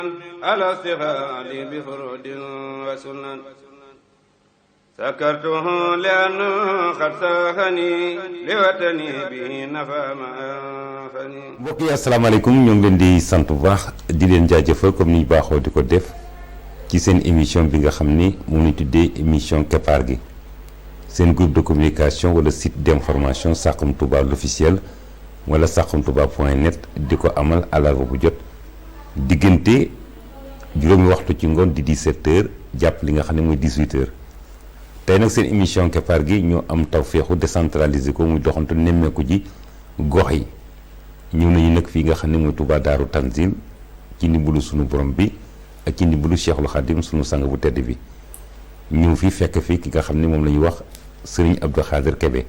على استغال بفرود وسنن سكرته لأنه قد ساخني لوطني به نفى ما أنفني. mbokk yi asalaamaaleykum ñoo ngi leen di sant bu baax di leen jaajëfal comme ni ñu baaxoo di ko def ci seen émission bi nga xam ni mu ngi tuddee émission keppaar gi seen groupe de communication wala site d'information Saxum Touba l'officiel wala saxumtouba.net di ko amal àllarba bu jot diggante juróomi waxtu ci ngoon di 17h jàpp li nga xam ne mooy 18h tey nag seen émission keppaar gi ñoo am tawféexu décentralisé ko muy doxantu nemmeeku ji gox yi ñëw nañu nag fii nga xam ne mooy Touba Daaru Tanzil ci ndimbalu sunu borom bi ak ci ndimbalu Cheikhul Khadim sunu sang bu tedd bi ñëw fi fekk fii ki nga xam ne moom la ñuy wax Serigne Abdou Khader Kébé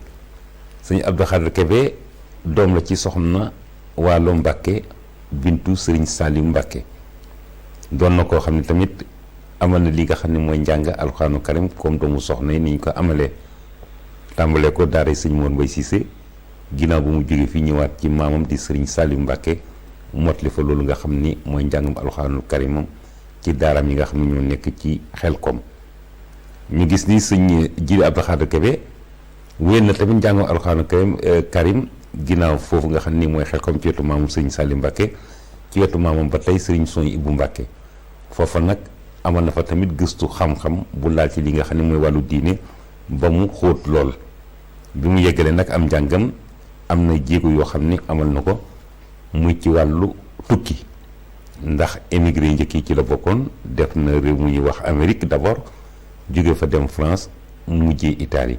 Serigne Abdou Khader Kébé doom la ci soxna Waalo Mbàkke bintu Serigne Saliou Mbàkke doon na koo xam ne tamit amal na li nga xam ne mooy njàng alxuraanu karim comme doomu soxna yi ni ñu ko amalee tàmbalee ko daara sëñ Mor Mbay Cissé ginnaaw bu mu jógee fii ñëwaat ci maamam di Serigne Saliou Mbàkke motli fa loolu nga xam ni mooy njàngum alxuraanu karimam ci daaram yi nga xam ne ñoo nekk ci Xelkom ñu gis ni sëñ Jili Abdou Khader Kébé wéen na tamit njàngum alxuraanu karim ginnaaw foofu nga xam ni mooy Xelkom ci wetu maamam Serigne Saliou Mbàkke ci wetu maamam ba tey Serigne Soy Ibou Mbàkke foofa nag amal na fa tamit gëstu xam-xam bu laal ci li nga xam ne mooy wàllu diine ba mu xóot lool bi mu yeggalee nag am njàngam am na jéego yoo xam ni amal na ko muy ci wàllu tukki ndax émigré njëkk yi ci la bokkoon def na réew mu ñuy wax Amérique d'abord jóge fa dem France mujjee Italie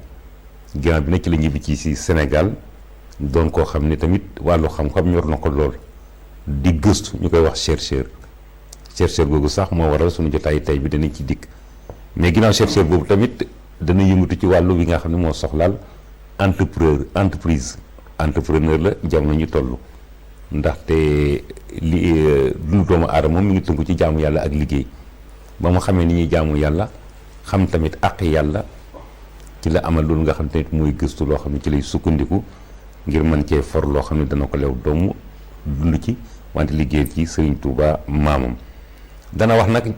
ginnaaw bi nag ci la ñibbi ci si Sénégal doon koo xam ne tamit wàllu xam-xam ñor na ko lool di gëstu ñu koy wax chercheur googu sax moo waral suñu jotaay tey bi danañ ci dikk mais ginnaaw chercheur boobu tamit dana yëngatu ci wàllu wi nga xam ne moo soxlaal entrepreneur la jamono ñu toll ndaxte li dundu doomu aadama moom mi ngi tënku ci jaamu yàlla ak liggéey ba mu xamee ni ñuy jaamu yàlla xam tamit àq yàlla ci la amal loolu nga xam tamit mooy gëstu loo xam ne ci lay sukkandiku ngir mën cee for loo xam ne dana ko lew doomu dund ci wante liggéey ci Serigne Touba maamam dana wax nag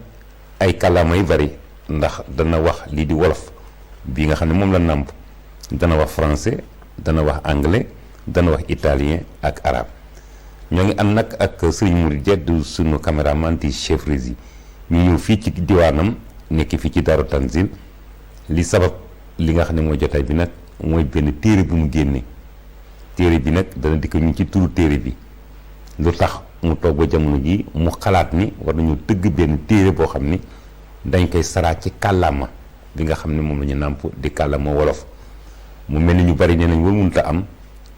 ay kàllaama yu bari ndax dana wax lii di wolof bi nga xam ne moom la nàmp dana wax français dana wax anglais dana wax italien ak arabe ñoo ngi ànd nag ak Serigne Mouride Dieng sunu caméraman di chef régie ñu ñëw fii ci diwaanam nekk fii ci Daaru Tanzil li sabab li nga xam ne mooy jotaay bi nag mooy benn téere bu mu génne téere bi nag dana dikk ñu ci turu téere bi lu tax mu toog ba jamono ji mu xalaat ni war nañu tëgg benn téere boo xam ni dañ koy saraat ci kàllaama bi nga xam ne moom la ñu nàmp di kàllaama wolof mu mel ni ñu bari nee nañ war mënut a am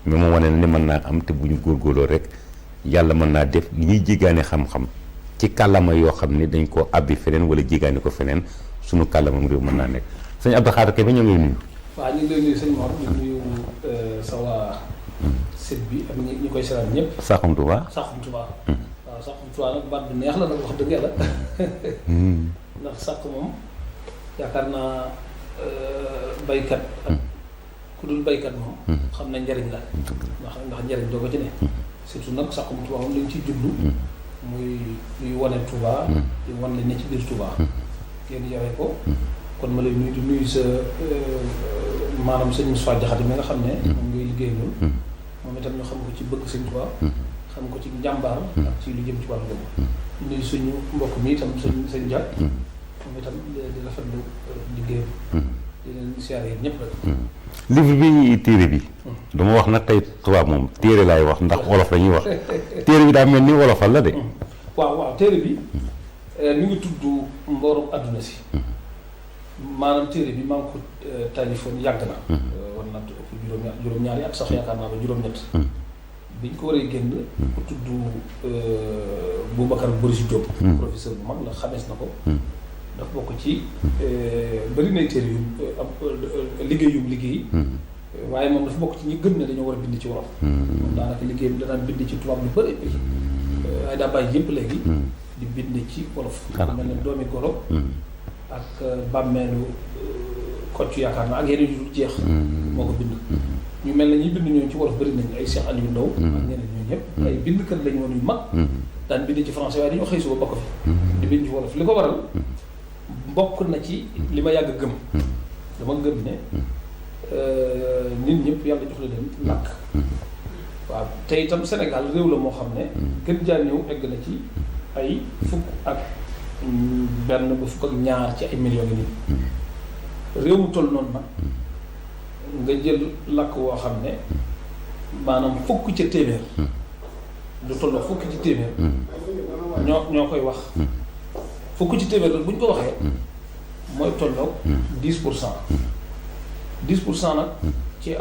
mais moom wane na ne mën naa am te bu ñu góorgóorloo rek yàlla mën naa def li ñuy jéggaane xam-xam ci kàllaama yoo xam ne dañ koo abbi feneen wala jéggaane ko feneen sunu kàllaamam réew mën naa nekk sëñ Abdou Khader Kébé ñoo ngi lay nuyu. waaw ñu ngi lay nuyu sëñ Mor ñu nuyu sa waa site bi ak ñi koy seetaan ñëpp. Saxum Touba. Saxum Touba. waaw Saxum Touba nag baat bu neex la nag wax dëgg yàlla. ndax sàq moom yaakaar naa baykat ak ku dul baykat moom. xam na njariñ la. ndax njariñ doo ko ci ne. surtout nag Saxum Touba moom lañ ciy jublu. muy luy wane Touba. di wan lañ ne ci biir Touba. ngeen yore ko. kon ma lay nuyu di nuyu sa maanaam sëñ Moussa Diakhaté mi nga xam ne. moom ngay liggéey loolu. moom itam ñu xam ko ci bëgg sëñ Tuubaa xam ko ci njàmbaar ak ci lu jëm ci wàllu boobu nuyu suñu mbokk mi itam sëñ Dia moom itam di rafetlu liggéeyam di leen siyaare yéen ñëpp rek livre bi téere bi dama wax nag tey tubaab moom téere laay wax ndax wolof la ñuy wax téere bi daa mel ni wolofal la de waaw téere bi mi ngi tudd Mboorum Àdduna Si maanaam téere bi maa ngi ko téléphone yàgg na war na juróom-ñaari at sax yaakaar naa ba juróom-ñett biñ ko waree génn ku tudd Boubacar Boris Diop professeur bu mag la xamees na ko daf bokk ci bëri nay téere yu liggéey waaye moom dafa bokk ci ñi gëm ne dañoo war a bind ci wolof moom daanaka liggéeyam danaan bind ci tubaab lu bëri waaye daa bàyyi yëpp léegi di bind ci wolof mel ne doomi golo ak bàmmeelu Kocc yaakaar naa ak yeneen yu dul jeex moo ko bind ñu mel na ñuy bind ñoom ci wolof bëri nañ ay Cheikh Aliou Ndaw ak ñeneen ñooñu ñëpp ay bindkat lañu woon yu mag daan bind ci français waaye dañoo xëy suba bokk fi di bind ci wolof li ko waral bokk na ci li ma yàgg gëm dama gëm ne nit ñëpp yàlla jox la leen làkk waaw te itam Sénégal réew la moo xam ne gën jaa néew egg na ci ay fukk ak benn ba fukk ak ñaar ci ay millions yi nit réew mu toll noonu nag nga jël làkk woo xam ne maanaam fukk ca téeméer du tolloo fukk ci téeméer ñoo koy wax fukk ci téeméer bu ñu ko waxee mooy tolloog 10% 10% nag ci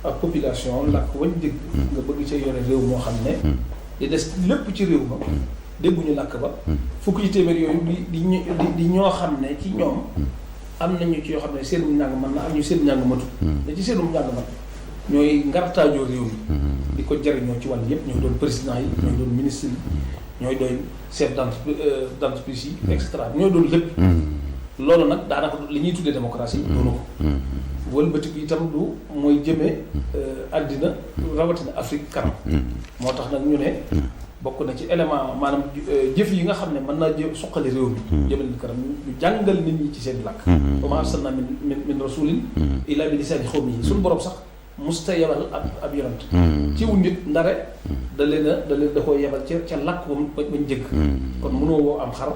ak population làkk wañ dégg nga bëgg ca yore réew moo xam ne di des lépp ci réew ma dégguñu làkk ba fukk ci téeméer yooyu di ñoo xam ne ci ñoom am nañu ci yoo xam ne seenum njàng mën na am ñu seen njàng matut da ci seenum njàng mat ñooy ngartaajoo réew mi di ko jariñoo ci wàll yëpp ñooy doon président yi ñooy doon ministre yi ñooy doon chef d'entreprise yi et cetera ñooy doon lépp loolu nag daanaka li ñuy tuddee démocratie doonu ko wëlbatiku itam du mooy jëmee àddina rawatina Afrique kanam moo tax nag ñu ne bokk na ci élément maanaam jëf yi nga xam ne mën naa suqali réew mi jëmale kanam ñu jàngal nit ñi ci seen làkk wa maa arsalnaa min rasulin illaa bi lisaani qawmihi suñu borom sax musta yebal ab yonent ci wu nit ndare da koo yebal ca làkk bañ jëgg kon mënoo woo am xar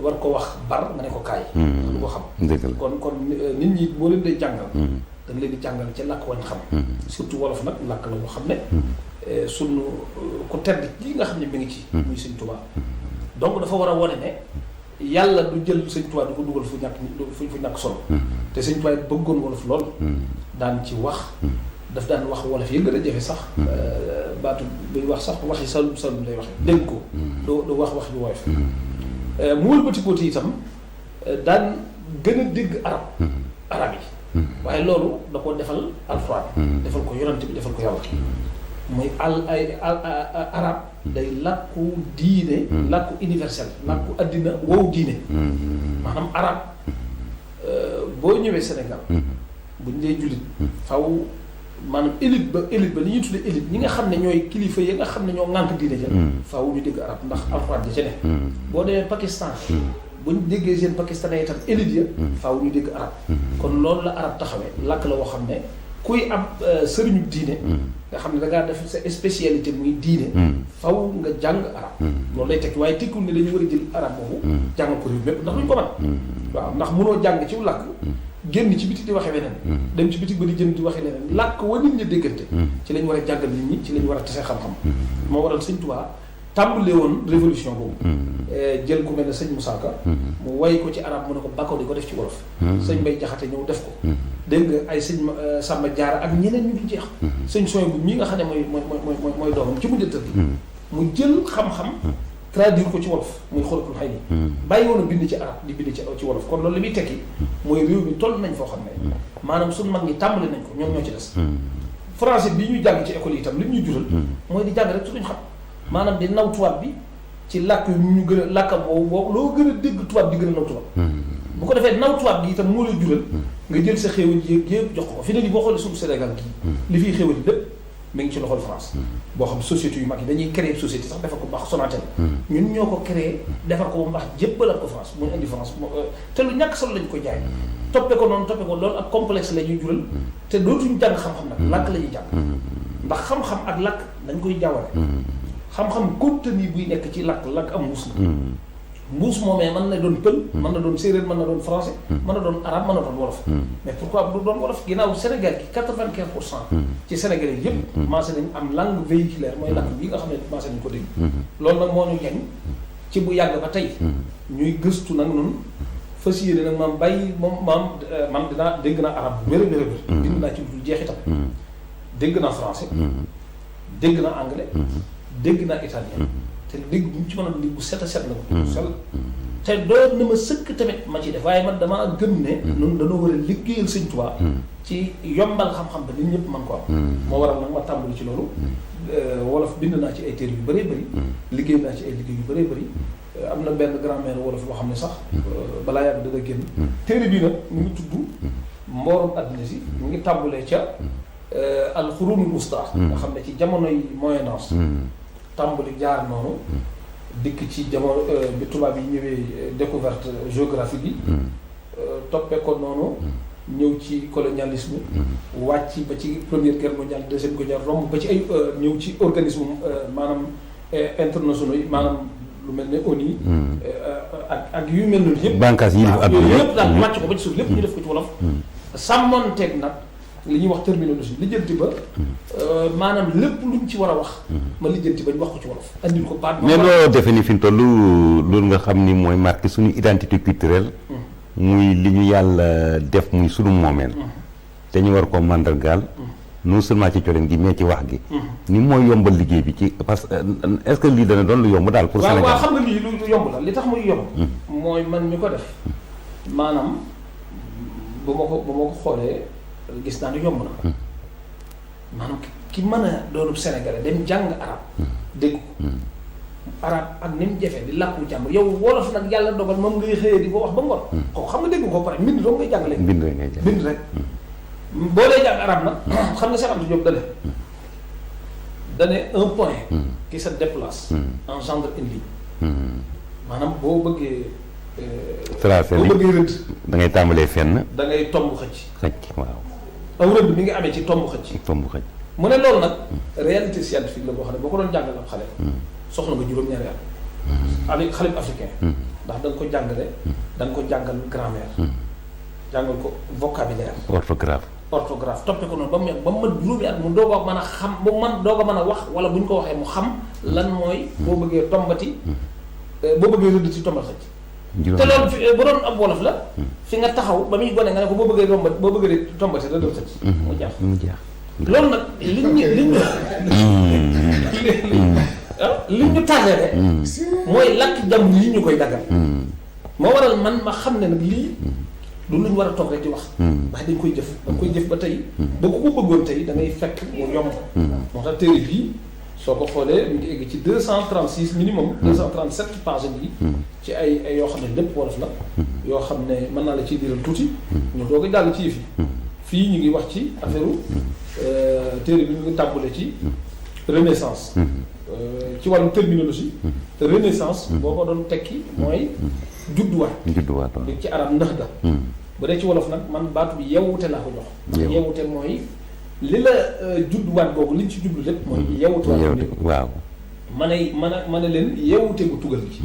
war ko wax bar nga ne ko kaay du ko xam kon nit ñi boo leen day jàngal da nga leen di jàngal ca làkk wañ xam surtout wolof nag làkk la boo xam ne sunu ku tedd yi nga xam ne mi ngi ci muy Sëñ Tuubaa donc dafa war a wone ne yàlla du jël Sëñ Tuubaa du ko dugal fu ñàkk solo te Sëñ Tuubaa bëggoon wolof lool daan ci wax daf daan wax wolof yi gën a jafe sax baatu buy wax sax waxi salum lay waxe dégg ko du wax yu woyof mu wëlbati ko itam daan gën a dégg arab yi waaye loolu da ko defal alxuraan defal ko yonent bi defal ko yàlla muy arab day làkku diine làkku universel làkku àddina wow diine maanaam arab boo ñëwee Sénégal buñ dee jullit faw maanaam élite ba li ñuy tuddee élite ñi nga xam ne ñooy kilifa yi nga xam ne ñoo ŋànk diine ja faw ñu dégg arab ndax alxuraan ja ca ne boo demee Pakistan buñ déggee seen pakistanais itam élite ya faw ñu dégg arab kon loolu la arab taxawee làkk la woo xam ne kuy am sëriñu diine nga xam ne da ngaa def sa spécialité muy diine faw nga jàng arab loolu lay tekki waaye tekkul ne dañu war a jël arab boobu jàng ko réew mépp ndax luñ ko mën waaw ndax mënoo jàng ci làkk génn ci biti di waxe weneen dem ci biti ba di jënd di waxe leneen làkk wa nit ñi déggante ci lañ war a jàngal nit ñi ci lañ war a tase xam-xam moo waral Sëñ Tuubaa tàmbalee woon révolution boobu jël ku mel ne sëñ Moussa Ka mu way ko ci arab mu ne ko bakko di ko def ci wolof sëñ Mbay Jaxate ñëw def ko dégg nga ay sëñ Samba Jaara ak ñeneen ñu du jeex sëñ Soy bu mii nga xam ne mooy doomam ci mujjantal gi mu jël xam-xam traduire ko ci wolof muy xolatul xay ni bàyyi woon a bind ci arab di bind ci wolof kon loolu li muy tekki mooy réew mi toll nañ foo xam ne maanaam suñu mag ñi tàmbali nañ ko ñoom ñoo ci des français bi ñuy jàng ci école yi itam li ñuy jural mooy di jàng rek su duñ xam maanaam di naw tubaab bi ci làkk yu ñu gën a làkkam boobu loo gën a dégg tubaab di gën a naw tubaab bu ko defee naw tubaab gi itam moo lay jural nga jël sa xéewal yëpp jox ko fi ne nii boo xoolee suñu Sénégal gii li fiy xéewal yi lépp mi ngi ci loxol France boo xam société yu mag yi dañuy créer société sax defar ko baax Sonatel ñun ñoo ko créer defar ko ba mu baax jébbalaat ko France muy indi France te lu ñàkk solo lañ ko jaay toppe ko noonu toppe ko loolu ak complexe la ñuy jural te dootuñu jàng xam-xam nag làkk la ñuy jàng ndax xam-xam ak làkk dañ koy jawwale xam-xam contenu buy nekk ci làkk am mbuus la mbuus moomee mën na doon pël mën na doon séeréer mën na doon français mën na doon arabe mën na doon wolof mais pourquoi bu doon wolof ginnaaw Sénégal gi 95% ci Sénégalais yëpp commencé nañ am langue véhiculaire mooy làkk bii nga xam ne commencé nañ ko dégg loolu nag moo ñu ñañ ci bu yàgg ba tey ñuy gëstu nag nun fas yéene nag maam bàyyi man dinaa dégg naa arabe bu wér a wér a wér bind naa ci lu jeex itam dégg naa français dégg naa anglais dégg naa italien te dégg bu ñu ci mën a dégg bu set a set la ko sel te doon na ma sëkk tamit ma ci def waaye man damaa gëm ne noonu dañoo war a liggéeyal Sëñ Tuubaa ci yombal xam-xam ba nit ñëpp mën ko am moo waral nag ma tàmbali ci loolu wolof bind naa ci ay téere yu bëree bëri liggéey naa ci ay liggéey yu bëree bëri am na benn grammaire wolof boo xam ne sax balaa yàgg dana génn téere bii nag mu ngi tudd mboorum àddina si mu ngi tàmbalee ca alxurunul wusta nga xam ne ci jamonoy moyen âge tàmbali jaar noonu dikk ci jamono bi tubaab yi ñëwee découverte géographique yi toppee ko noonu ñëw ci colonialisme wàcc ba ci première guerre mondiale deuxième guerre romb ba ci ay ñëw ci organisme maanaam internationaux yi maanaam lu mel ne ONU ak yu mel noonu yëpp bànqaas yi yooyu yëpp daal wàcc ko ba ci suuf lépp ñu def ko ci wolof sàmmonteeg nag li ñuy wax terminologie lijjanti ba maanaam lépp luñ ci war a wax ma lijjanti ba ñu wax ko ci wolof andil ko baat mais loo defe ni fi mu toll loolu nga xam ni mooy marqué suñu identité culturelle muy li ñu yàlla def muy sunu moomeel te ñu war ko màndargaal non seulement ci colin gi mais ci wax gi ni mooy yombal liggéey bi ci parce que est-ce que lii dana doon lu yomb daal pour Sénégal waaw xam nga lii lu yomb la li tax muy yomb mooy man mi ko def maanaam bu ma ko xoolee gis naa ne yomb na maanaam ki mën a doonub Sénégalais dem jàng arab dégg ko arab ak ni mu jafee di làkku jàmbur yow wolof nag yàlla dogal moom ngay xëyee di ko wax ba ngoon kooku xam nga dégg ko pare mbind doo ngay jàngale bind rek boo dee jàng arab nag xam nga Cheikh Anta Diop dane un point qui se déplace engendre une ligne maanaam boo bëggee tracé boo bëggee rëdd da ngay tàmbalee fenn da ngay tomb xëcc waaw aw rëdd mi ngi amee ci tomb xëcc mu ne loolu nag réalité scientifique la boo xam ne boo ko doon jàngal ab xale soxla nga juróom-ñaari at avec xale bu africain ndax da nga ko jàngale da nga ko jàngal grammaire jàngal ko vocabulaire orthographe toppe ko noonu ba mu mat juróomi at mu doog a mën a xam mu man doog a mën a wax wala bu ñu ko waxee mu xam lan mooy boo bëggee tombati boo bëggee rëdd ci tombal xëcc te loolu bu doon ab wolof la fi nga taxaw ba muy gone nga ne ko boo bëggee tombati rëddal xëcc mu jeex loolu nag li ñu tàggeere mooy lakk jàmm yi ñu koy daggal moo waral man ma xam ne nag lii du lu ñu war a toog rek di wax ndax dañ koy jëf ba tey ba ku ko bëggoon tey da ngay fekk mu yomb moo tax téere bii soo ko xoolee mu ngi egg ci 236 minimum 237 pages yi ci ay yoo xam ne lépp wolof la yoo xam ne mën naa la ciy diral tuuti ñu doog a jàll ci yëf yi fii ñu ngi wax ci affaire téere bi ñu ngi tàmbale ci renaissance ci wàllu terminologie te renaissance boo ko doon tekki mooy judduwaat li ci arab ndax da bu dee ci wolof nag man baatu bi yeewute laa ko jox yeewute mooy li la judduwaat googu liñ ci jublu lépp mooy yeewute waaw ma ne leen yeewute gu tugal gi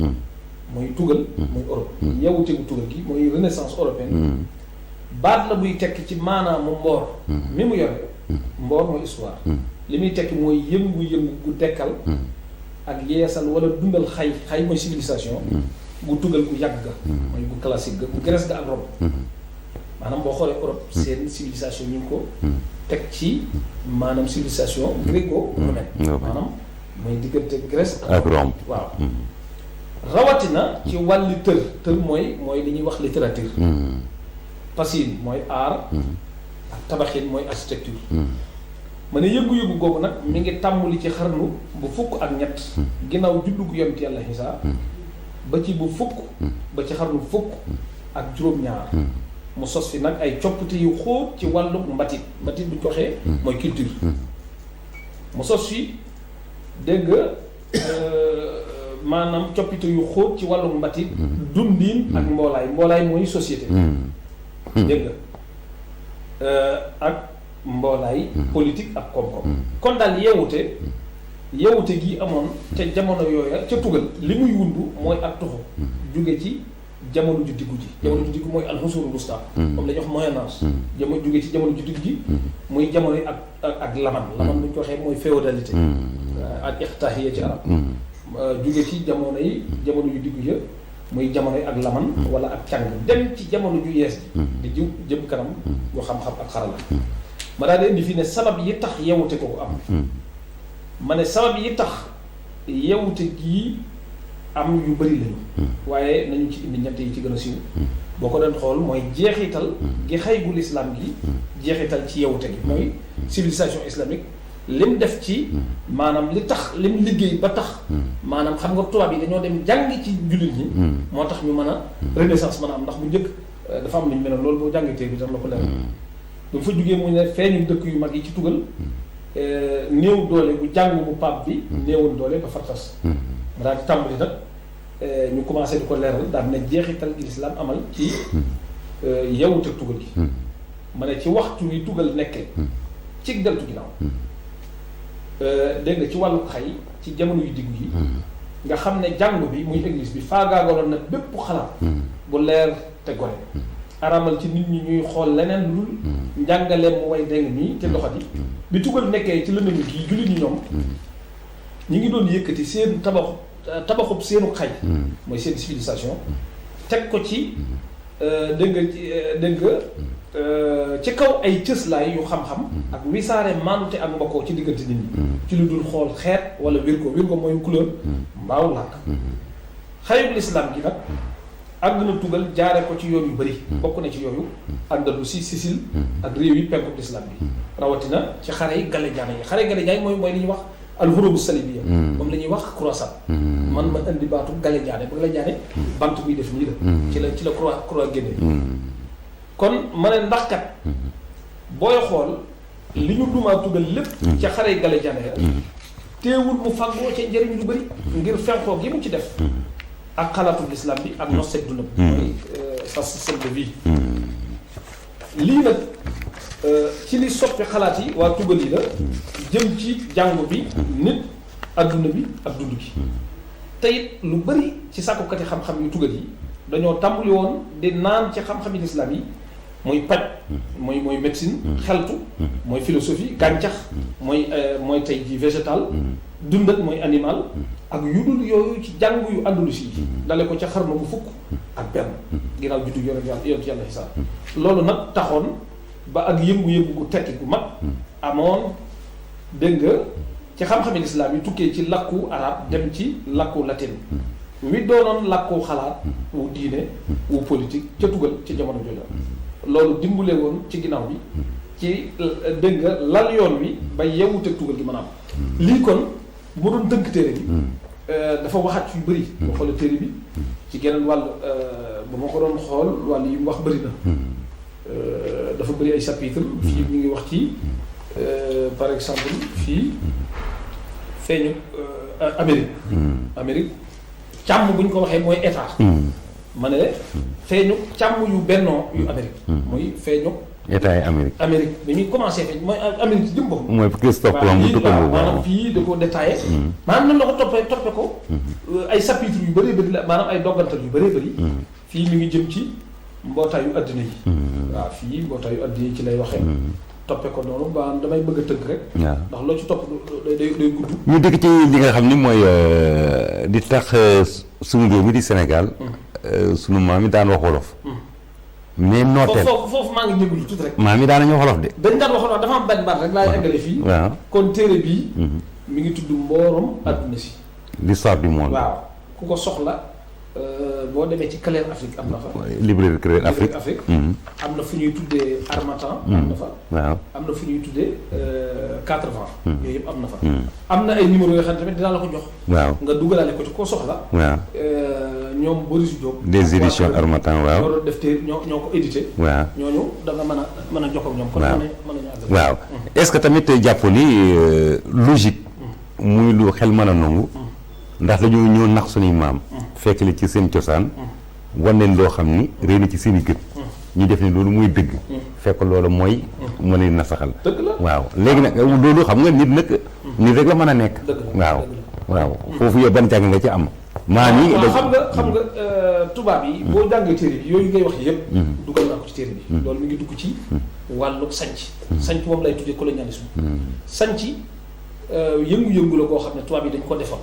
mooy tugal mooy Europe yeewute gu tugal gi mooy renaissance européenne baat la buy tekki ci maanaamu mboor mi mu yore mboor mooy histoire li muy tekki mooy yëngu-yëngu gu dekkal ak yeesal wala dundal xay mooy civilisation gu tugal gu yàgg ga mooy gu classique ga gu Grèce ga ak Rome maanaam boo xoolee Europe seen civilisation ñu ngi ko teg ci maanaam civilisation gréco-romaine maanaam mooy diggante Grèce ak Rome waaw rawatina ci wàlli tër mooy li ñuy wax littérature pasine mooy art ak tabaxin mooy architecture ma ne yëngu-yëngu googu nag mi ngi tàmmuli ci xarnu bu fukk ak ñett ginnaaw juddu gu yonent yàlla Isaa ba ci bu fukk ba ci xarnu fukk ak juróom-ñaar mu sos fi nag ay coppite yu xóot ci wàllu mbatit bu ñu ko waxee mooy culture mu sos fi dégg nga maanaam coppite yu xóot ci wàllu mbatit dundiin ak mboolaay mooy société dégg nga ak mboolaay politique ak koom-koom kon daal yeewute gi amoon ca jamono yooya ca tugal li muy wundu mooy ak tuxu jóge ci jamono ju diggu ji jamono ju diggu mooy alxusurul wusta moom la ñuy wax moyen âge jamono jóge ci jamono ju diggu ji muy jamono yi ak laman bu ñu ko waxee mooy féodalité ak ixtaahiya ci arab jóge ci jamono ju diggu ya muy jamono yi ak laman wala ak càng dem ci jamono ju yees ji di jëm kanam gu xam-xam ak xarala ma daal di indi fii ne sabab yi tax yeewute ko am ma ne sabab yi tax yeewute gii am yu bëri lañu waaye nañu ci indi ñett yi ci gën a siiw boo ko doon xool mooy jeexital gi xaygul islam gi jeexital ci yeewute gi mooy civilisation islamique lim def ci maanaam li tax lim liggéey ba tax maanaam xam nga tubaab yi dañoo dem jàng ci jullit ñi moo tax ñu mën a renaissance mën a am ndax bu njëkk dafa am lu ñu mel loolu boo jàngee téere bi tax la ko leer bu fa jógee mu ne feeñu dëkk yu mag yi ci tugal néew doole bu jàng bu pape bi néewoon doole ba fartas ma daal di tàmbali nag ñu commencé di ko leeral daal na jeexital l'islam amal ci yewute tugal gi ma ne ci waxtu wi tugal nekkee ci deltu ginnaaw dégg nga ci wàllu xay ci jamono yu diggu yi nga xam ne jàngu bi muy église bi faagaagaloon na bépp xalaat bu leer te gore aramal ci nit ñi ñuy xool leneen lu njàngaleem mu way dégg nii te doxati bi tugal nekkee ci lëndëm gi jullit ñi ñoom ñi ngi doon yëkkati seen tabaxub seenu xay mooy seen civilisation teg ko ci dégg nga ci kaw ay cëslaay yu xam-xam ak wisaare maanute ak mbokkoo ci diggante nit ñi ci lu dul xool xeet wala wirgo mooy couleur mbaaw làkk xayul islam gi nag àgg na tugal jaare ko ci yoon yu bëri bokk na ci yooyu Andalusi Sicile ak réew yi penku l'islam bi rawatina ci xare yi Galejaane yi xare Galejaane mooy li ñuy wax alxurubu salibiya moom la ñuy wax croisade man ma indi baatu Galejaane ba Galejaane bant buy def nii la ci la croix génne kon ma ne ndax kat booy xool li ñu dumaa tugal lépp ca xare yi Galejaane ya teewul mu fàggoo ca njëriñ lu bëri ngir fenkoo gi mu ci def ak xalaatu l'islam bi ak nos seg dundam mooy sa système de vie lii nag ci li soppi xalaat yi waa tugal yi la jëm ci jàngu bi nit adduna bi ak dund gi te it lu bëri ci sàkkukati xam-xam yu tugal yi dañoo tàmbali woon di naan ci xam-xami l'islam yi muy paj mooy médecine xeltu mooy philosophie gàncax mooy tey ji végétal dund ak mooy animal ak yu dul yooyu ci jàng yu Andalusi yi dale ko ca xarnu bu fukk ak benn ginnaaw juddu yonent yàlla Isaa loolu nag taxoon ba ak yëngu-yëngu gu tekki gu mag amoon dégg nga ci xam-xami lislaam yi tukkee ci làkku arab dem ci làkku latin wi doonoon làkku xalaat wu diine wu politique ca tugal ci jamono jooju loolu dimbale woon ci ginnaaw bi ci dégg nga lal yoon wi ba yewute tugal gi mën a am lii kon bu doon tënk téere bi dafa waxaat yu bëri boo xoolee téere bi ci geneen wàll ba ma ko doon xool wàll yi mu wax bëri na dafa bëri ay chapitre fii ñu ngi wax ci par exemple fii feeñu Amérique càmm bu ñu ko waxee mooy état ma ne feeñu càmm yu bennoo yu Amérique mooy feeñu état yi Amérique bi ñuy commencé feeñ mooy Amérique ci jëm boppam mooy Christophe Colomb bu tukka boobu maanaam fii da ko détaillé maanaam nan la ko toppe ko ay chapitre yu bëree bëri la maanaam ay doggantal yu bëree bëri fii mi ngi jëm ci mbootaayu addina yi waaw fii mbootaayu addina yi ci lay waxee toppe ko noonu ba damay bëgg a tënk rek ndax loo ci topp day gudd ñu dëkk ci li nga xam ni mooy di tax suñu réew mi di Sénégal suñu maam yi daan wax wolof mais nooteel foofu maa ngi jégalu tuuti rek maam yi daan nañu wolof de dañ daan wax wolof dafa am benn baat rek laay eggale fii waaw kon téere bii mi ngi tudd mboorom adduna si l'histoire du monde waaw ku ko soxla boo demee ci Clair Afrique am na fa librairie Clair Afrique am na fu ñuy tuddee Harmattan am na fa waaw am na fu ñuy tuddee 80 yooyu yëpp am na fa am na ay numéros yoo xam ne tamit dinaa la ko jox waaw nga dugalaale ko ci koo soxla waaw ñoom Boris Diop des éditions Harmattan waaw ñoo doon def te ñoo ko édité waaw ñooñu da nga mën a jox ak ñoom kon mën nañu àgg waaw est-ce que tamit jàpp ni logique muy lu xel mën a nangu ndax dañoo ñëw nax suñuy maam fekk li ci seen cosaan wan leen loo xam ni réew na ci seen i gët ñu def ni loolu muy dëgg fekk loolu mooy mën a nasaxal waaw léegi nag loolu xam nga nit nag nit rek la mën a nekk waaw foofu yow ban jàng nga ci am maam yi xam nga tubaab yi boo jàngee téere bi yooyu ngay wax yëpp dugal naa ko ci téere bi loolu mi ngi dugg ci wàllu sanc moom lay tuddee colonialisme sanc yëngu-yëngu la koo xam ne tubaab yi dañ ko defoon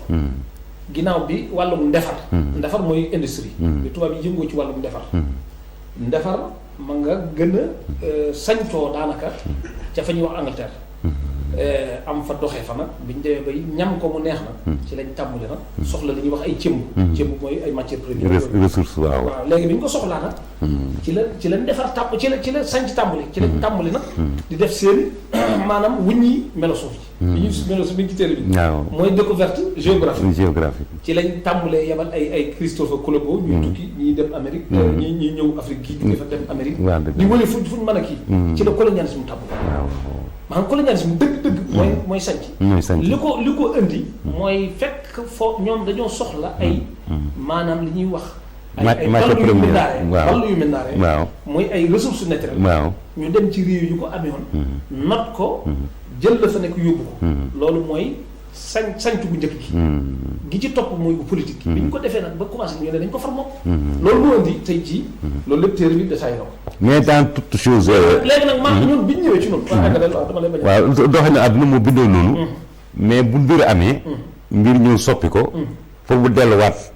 ginnaaw bi wàllum ndefar mooy industrie bi tubaab yi yëngoo ci wàllum ndefar ma nga gën a sañtoo daanaka ca fa ñuy wax Angleterre am fa doxee fa nag biñ demee bay ñam ko mu neex na ci lañ tàmbali nag soxla li ñuy wax ay cëmb mooy ay matières premières ressources waaw léegi bi ñu ko soxlaa nag ci la ndefar ci la sañc tàmbali ci lañ tàmbali nag di def seen maanaam wuññi melo suuf ji bi ñu su biñ ci téere bi waaw mooy découverte géographique géographique ci lañ tàmbalee yebal ay Christophe Colombo ñuy tukki ñuy dem Amérique ñi ñëw Afrique gii jóge fa dem Amérique di wëri fuñ mën a kii ci la colonialisme tàmbale maanaam colonialisme dëgg mooy sanc li ko indi mooy fekk ñoom dañoo soxla ay maanaam li ñuy wax ay wàllu yu mel naare waaw mooy ay ressources naturelles waaw ñu dem ci réew yu ko amee woon not ko jël la fa nekk yóbbu ko loolu mooy sanc bu njëkk gi ci topp mooy bu politique bi ñu ko defee nag ba commencé ñu ne dañ ko far moom loolu moo indi tey jii loolu lépp téere bi détaillé na ko mais dans toute chose léegi nag maa ñun bi ñu ñëwee ci noonu dama lay bañ waaw doxalin àdduna moo bindoo noonu mais bu mbir amee mbir ñëw soppi ko pour bu delluwaat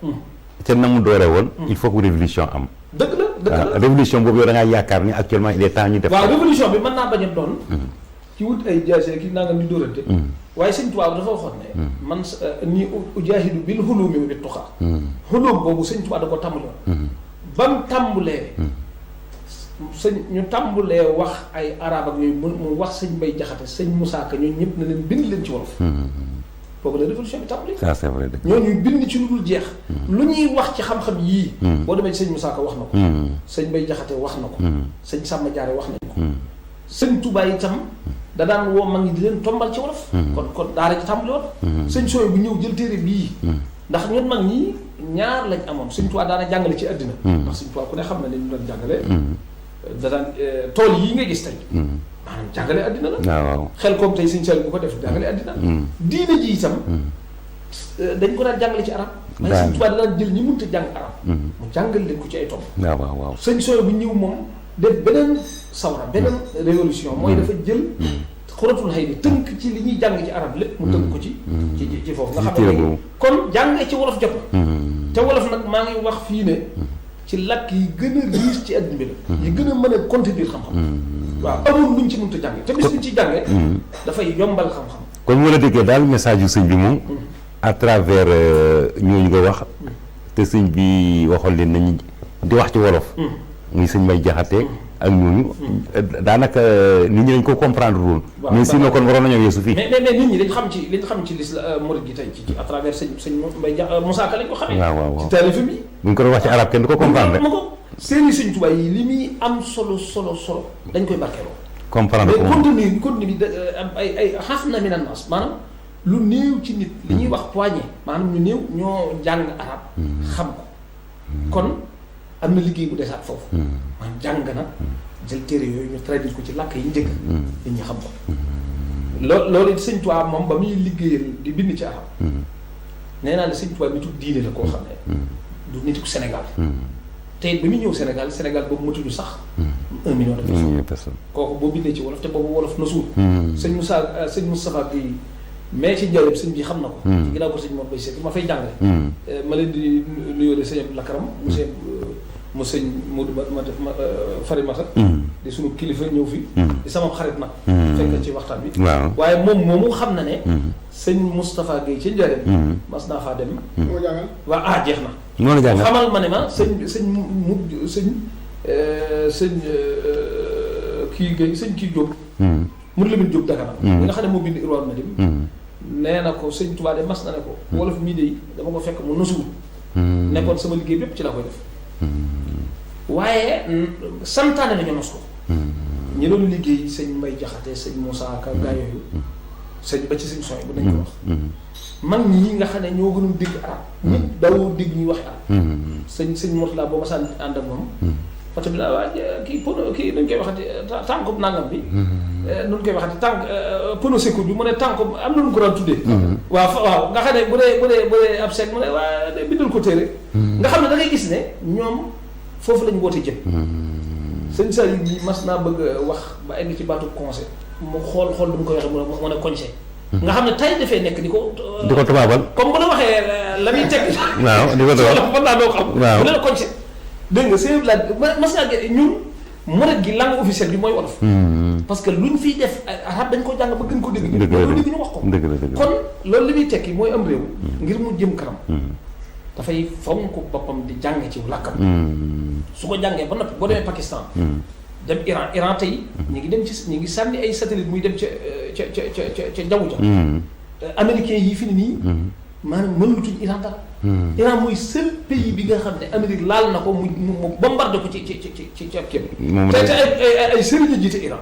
te na mu dooree woon il faut que révolution am dëgg la révolution boobu yow da ngaa yaakaar ni actuellement il est temps ñu def waaw révolution bi mën naa bañ a doon ci wut ay jaase ki naa nga ni dóorante waaye sëñ Tuubaa dafa waxoon ne man ni ujaahidu bil hulumi wa bit tuqaa hulum boobu sëñ Tuubaa da ko tàmbaloon ba mu tàmbulee ñu tàmbulee wax ay arab ak yooyu mu wax sëñ Mbay Jaxate sëñ Musaa Ka ñooñu ñëpp na leen bind leen ci wolof boobu la révolution bi tàmbali ça c'est vrai ñooñu bind ci lu dul jeex lu ñuy wax ci xam-xam yii boo demee ci sëñ Musaa Ka wax na ko sëñ Mbay Jaxate wax na ko sëñ Sàmba Jaare wax nañ ko sëñ Tuubaa itam da daan woo mag ñi di leen tombal ci wolof kon daara ji tàmbali woon sëñ Sooy bu ñëw jël téere bii ndax ñun mag ñi ñaar lañ amoon sëñ Tuubaa daana jàngale ci àddina ndax sëñ Tuubaa ku ne xam na ne ñu doon jàngale da daan tool yii nga gis tey maanaam jàngale àddina la waaw xel comme tey sëñ Sall bu ko def jàngale àddina diine ji itam dañ ko daan jàngale ci arab waaye sëñ Tuubaa da daan jël ñi mënta jàng arab mu jàngal leen ko ci ay tomb waaw sëñ Sooy bu ñëw moom def beneen sawra beneen révolution mooy dafa jël xuratul xëy ni tënk ci li ñuy jàng ci arab lépp mu tënk ko ci foofu nga xam ne kon jàngee ci wolof jot na te wolof nag maa ngi wax fii ne ci làkk yi gën a riche ci àdduna bi la yi gën a mën a contenir xam-xam waaw amul luñ ci mënta jànge te bis luñ ci jànge dafay yombal xam-xam kon mu la déggee daal message yu sëñ bi moom à travers ñooñu nga wax te sëñ bi waxoon leen nañu di wax ci wolof muy sëñ Mbay Jaxate ak ñooñu daanaka nit ñi dañ ko comprendre woon mais sinon kon waroon nañoo yeesu fii mais nit ñi dañ xam ci l'islam murid gi tey ci à travers sëñ Mbay Musaa Ka lañ ko xamee waaw ci taalifam yi bu ñu ko doon wax ci arab kenn du ko comprendre ma ko seeni sëñ Tuubaa yi li muy am solo dañ koy barkeeloo comprendre ko mais contenu bi ay xaaf na mi nan nas maanaam lu néew ci nit li ñuy wax poignée maanaam ñu néew ñoo jàng arab xam ko kon am na liggéey bu desaat foofu maanaam jàng na jël téere yooyu ñu traduire ko ci làkk yi njëkk nit ñi xam ko loolu sëñ Tuubaa moom ba muy liggéeyal di bind ci arab nee naa la sëñ Tuubaa nitu diine la koo xam ne du nitu Sénégal te it ba muy ñëw Sénégal boobu matuñu sax 1 million de personnes kooku boo bindee ci wolof te boobu wolof na suul sëñ Moustapha Guèye mais ci njëriñ sëñ bi xam na ko ci ginnaaw ko sëñ Mor Bay Seck ma fay jàngale ma leen di nuyoo de sëñ Abdou Lakaram mu sëñ Modou ma Farimata di sunu kilifa ñëw fi di sama xarit nag fekk ci waxtaan bi waaye moomu xam na ne sëñ Moustapha Guèye ci njëriñ mas naa faa dem waa jeex na noonu jàngal xamal ma ne ma sëñ kii Guèye sëñ kii Diop mu Lamine Diop Dagana li nga xam ne moo bind Irwaa Nadim nee na ko sëñ Tuubaa de mas na ne ko wolof mii de dama ko fekk mu nosuwul nekkoon sama liggéey bépp ci laa koy def waaye santaane nañu nos ko ñi doon liggéey sëñ Mbay Jaxate sëñ Musaa Ka gaa yooyu sëñ ba ci sëñ Sooy bu nañ ko wax mag ñi nga xam ne ñoo gënoon dégg arab ñëpp daawoo dégg ñuy wax arab sëñ Murtala boo ma saan ànd ak moom oto bi naa waa kii pono kii nuñ koy waxati tànku nangam bi nuñ koy waxati tànk pono secours bi mu ne tànku am na lu ko daan tuddee waaw nga xam ne bu dee ab seet mu ne waa bindal ko téere nga xam ne da ngay gis ne ñoom foofu lañ woote jëm sëñ Saliou bi mas naa bëgg wax ba egg ci baatu conseil mu xool du mu koy waxee mu ne conseil nga xam ne tay dafay nekk di ko tubaabal comme bu la waxee la muy teg waaw di ko tubaabal mën naa doo xam bu ne la conseil dégg nga sëñ la mas ngaa ñun murid gi langue officielle bi mooy wolof parce que luñ fiy def arab dañ ko jàng ba gën ko dégg ñu wax ko kon loolu li muy tekki mooy am réew ngir mu jëm kanam dafay fonk boppam di jàng ci làkkam su ko jàngee ba noppi boo demee Pakistan dem Iran tey ñu ngi dem ci ñu ngi sànni ay satellite muy dem ca jaww ja américains yi fi ni nii maanaam mënulutuñ Iran dara Iran mooy seul pays bi nga xam ne Amérique laal na ko mu bombardé ko ci ab kii bi te ay sëriñ a jiite Iran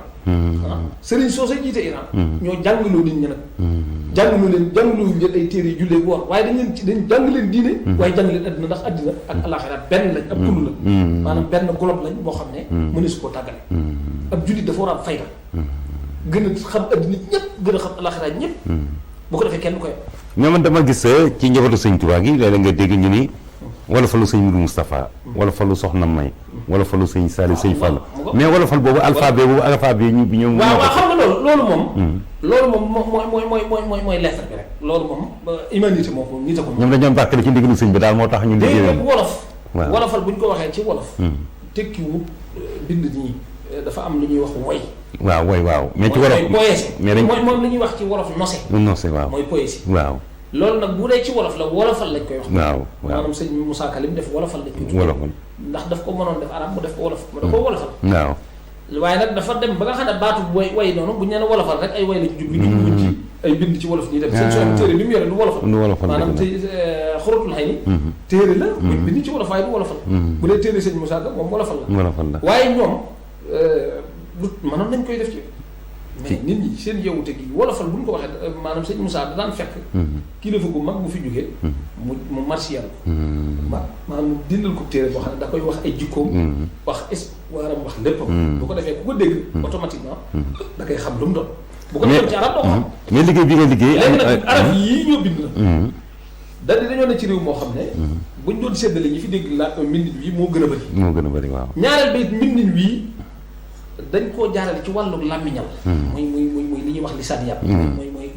sëriñ soo sa jiite Iran ñoo jàngaloo nit ñi nag jàngaloo leen ay téere yu jullee bu wax waaye dañ jàng leen diine waaye jàng leen adduna ndax adduna ak alaxira benn lañ ab kulu la maanaam benn globe lañ boo xam ne mënees su koo tàggale ab jullit dafa war a am fayda gën a xam adduna ñëpp gën a xam alaxira ñëpp bu ko defee kenn du ko mais man dama gis ci njabootu sëñ Tuubaa gi léeg-léeg nga dégg ñu ni wala falu sëñ Mudu Moustapha wala falu Soxna May wala falu sëñ Saliou sëñ Fall mais wala fal boobu alphabet bi ñoom waaw xam nga loolu moom mooy lettre bi rek loolu moom humanité moo ko nit a ko ñoom dañoo bàkkale ci ndigalu sëñ bi daal moo tax ñu liggéey wolofal bu ñu ko waxee ci wolof tekkiwu bind nii dafa am lu ñuy wax woy waaw mais ci wolof poésie mais dañ moom li ñuy wax ci wolof nose waaw mooy poésie waaw loolu nag bu dee ci wolof la wolofal lañ koy wax waaw maanaam sëñ Moussa Ka li mu def wolofal lañ koy tudd wolofal ndax daf ko mënoon def arab mu def ko wolof mu da ko wolofal waaw waaye nag dafa dem ba nga xam ne baatu way noonu bu ñu nee wolofal rek ay way lañ jublu ñu wuñ ci ay bind ci wolof ñi def seen soo téere bi mu yore du wolofal maanaam te xuratul xay ni téere la buñ bind ci wolof waaye du wolofal bu dee téere sëñ Moussa Ka moom wolofal la waaye ñoom lu mënoon nañ koy def ci mais nit ñi seen yewute gi wolofal bu ñu ko waxee maanaam sëñ Moussa da daan fekk kilifa gu mag bu fi jógee mu marsial ko maanaam mu dindal ko téere boo xam ne da koy wax ay jikkoom wax espoiram wax léppam bu ko defee ku ko dégg automatiquement da koy xam lu mu doon bu ko defoon ci arab doo ko xam mais liggéey bi nga liggéey léegi nag arab yii ñoo bind la dañoo ne ci réew moo xam ne buñ doon séddale ñi fi dégg la mbindin wii moo gën a bëri waaw ñaareel ba it mbindin wii dañ koo jaarale ci wàllu làmmiñal muy li ñuy wax lisaaniyat mooy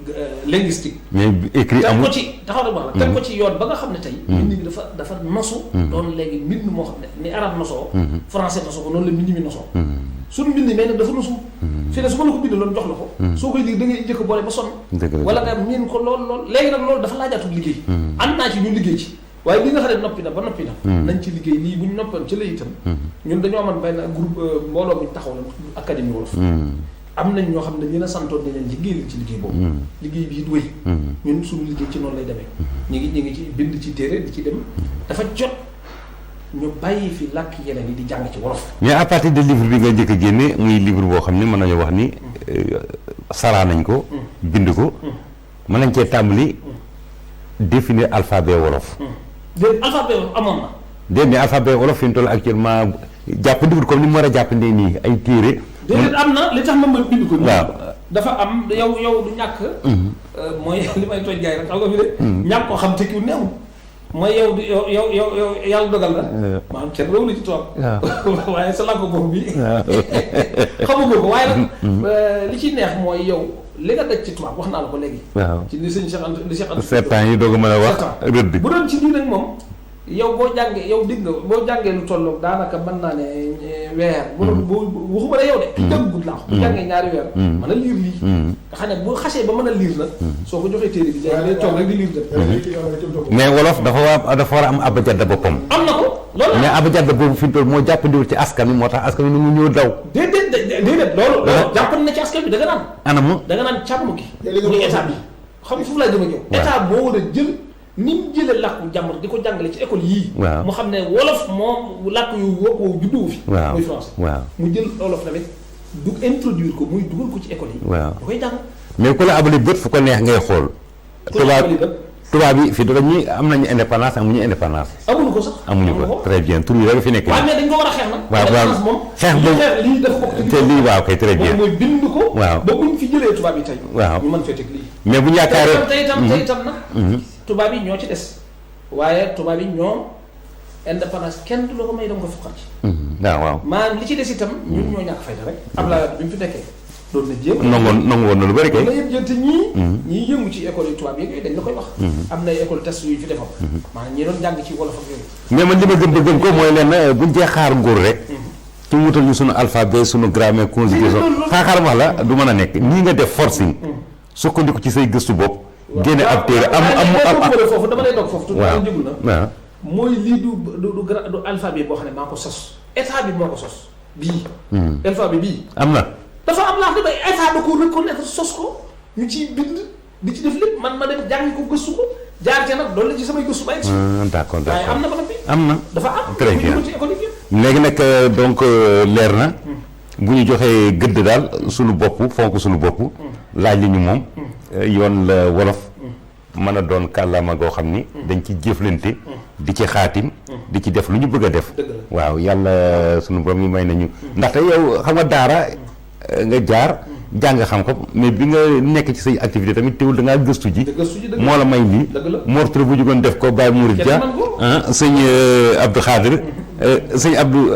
linguistique mais écrit amul teg ko ci taxaw rek wax la teg ko ci yoon ba nga xam ne tey mbind mi dafa nosu doon léegi mbind moo xam ne ni arab nosoo français nosoo ko noonu la mbind mi nosoo suñu mbind mais nag dafa nosu fii ne su ma la ko bind loolu jox la ko soo koy liir da ngay jëkk boole ba sonn wala nga miin ko lool léegi nag loolu dafa laajatul liggéey ànd naa ci ñu liggéey ci waaye li nga xam ne noppi na nañ ci liggéey lii bu ñu noppoon ci la itam ñun dañoo amoon benn groupe mbooloo bu ñu taxaw la académie wolof am nañ ñoo xam ne ñu la santoon ne leen liggéey ci liggéey boobu liggéey bi it wéy ñun suñu liggéey ci noonu lay demee ñu ngi ci bind ci téere di ci dem dafa jot ñu bàyyi fi làkk yeneen yi di jàng ci wolof mais à partir de livre bi nga njëkk a génne muy livre boo xam ne mën nañu wax ni saraa nañ ko bind ko mën nañ cee tàmbali définir alphabet wolof alphabet wolof amoon na mais alphabet wolof fi mu toll actuellement jàppandiwul comme ni mu war a jàppandee nii ay téere déedéet am na li tax ma bind ko waaw dafa am yow du ñàkk mooy li may toj gaay rek xam nga fi de ñàkk koo xam tekkiwul ne amul mooy yow du yow yàlla dogal la maanaam kenn réew la ci toog waaye sa làkk boobu bi xamagoo ko waaye nag li ci neex mooy yow li nga daj ci tubaab wax naa la ko léegi waaw ci li sëñ Cheikh Anta sept ans yi doog a mën a wax rëdd bu doon ci lii nag moom yow boo jàngee yow digg nga boo jàngee lu tolloog daanaka mën naa ne weer bu doon boo waxuma la yow de ki jànggut laa bu jàngee ñaari weer mën a liir lii nga xam ne bu xasee ba mën a liir nag soo ko joxee téere bi day toog rek di liir dem mais wolof dafa war a am abajadda boppam am na ko loolu mais abajadda boobu fi mu toll moo jàppandiwul ci askan wi moo tax askan wi nu mu ñëw daw déedéet loolu jàppandi na ci askan bi da nga naan anamu da nga naan càmm gi muy état bi xam nga foofu laay jëm ak yow état moo war a jël ni mu jëlee làkku jàmbur di ko jàngale ci école yii mu xam ne wolof moom làkk yu woo judduwu fi muy français mu jël wolof tamit du introduire ko muy dugal ko ci école yi da koy jàng mais ku la abali bët fu ko neex ngay xool tubaab yi fii doon ñi am nañu indépendance amuñu indépendance amuñu ko sax amuñu ko très bien tur yi rek fi nekk waaw mais dañ ko war a xeex nag waaw moom xeex boobu lii dafa bokk te lii waaw kay très bien mooy bind ko waaw ba buñ fi jëlee tubaab yi tey waaw ñu mën fee teg lii mais bu ñu yaakaaree tey itam nag tubaab yi ñoo ci des waaye tubaab yi ñoom indépendance kenn du la ko may dama ko fuqat ci waaw maanaam li ci des itam ñun ñoo ñàkk fayda rek Abdoulaye Wade bi mu fi nekkee doon na jéem nangu woon na lu bëri kay la yëpp jënte ñii yëngu ci école yu tubaab yi yooyu dañ la koy wax am na école test yu fi defoon maanaam ñi doon jàng ci wolof ak yooyu mais man li ma gëm ba gëm ko mooy leen buñ cee xaar nguur rek ci wutal ñu sunu alphabet sunu grammaire conjugaison xaaxaar wax la du mën a nekk nii nga def forcing sukkandiku ci say gëstu bopp génne ab téere am foofu dama lay doog foofu tuuti jégul na waaw mooy lii du alphabet boo xam ne maa ko sos état bi moo ko sos bii. alphabet bii. am na. dafa am laax de bay état da ko reconnaître sos ko ñu ciy bind di ci def lépp man ma dem jàngi ko gëstu ko jaar ca nag loolu la ci samay gëstu ba egsi. d'accord waaye am na ba noppi. am na. dafa am. très bien ci école yi. léegi nag donc leer na. bu ñu joxee gëdd daal suñu bopp fonk suñu bopp. laaj li ñu moom. yoon la wolof. mën a doon kàllaama goo xam ni. dañ ci jëflante. di ci xaatim. di ci def lu ñu bëgg a def. waaw yàlla sunu borom yi may nañu. ndaxte yow xam nga daara nga jaar. jàng xam-xam mais bi nga nekk ci say activité tamit teewul da ngaa gëstu ji. moo la may lii. Mor Touré bu jugoon def ko Baye Mouride Dia. sëñ Abdou Khadir. sëñ Abdou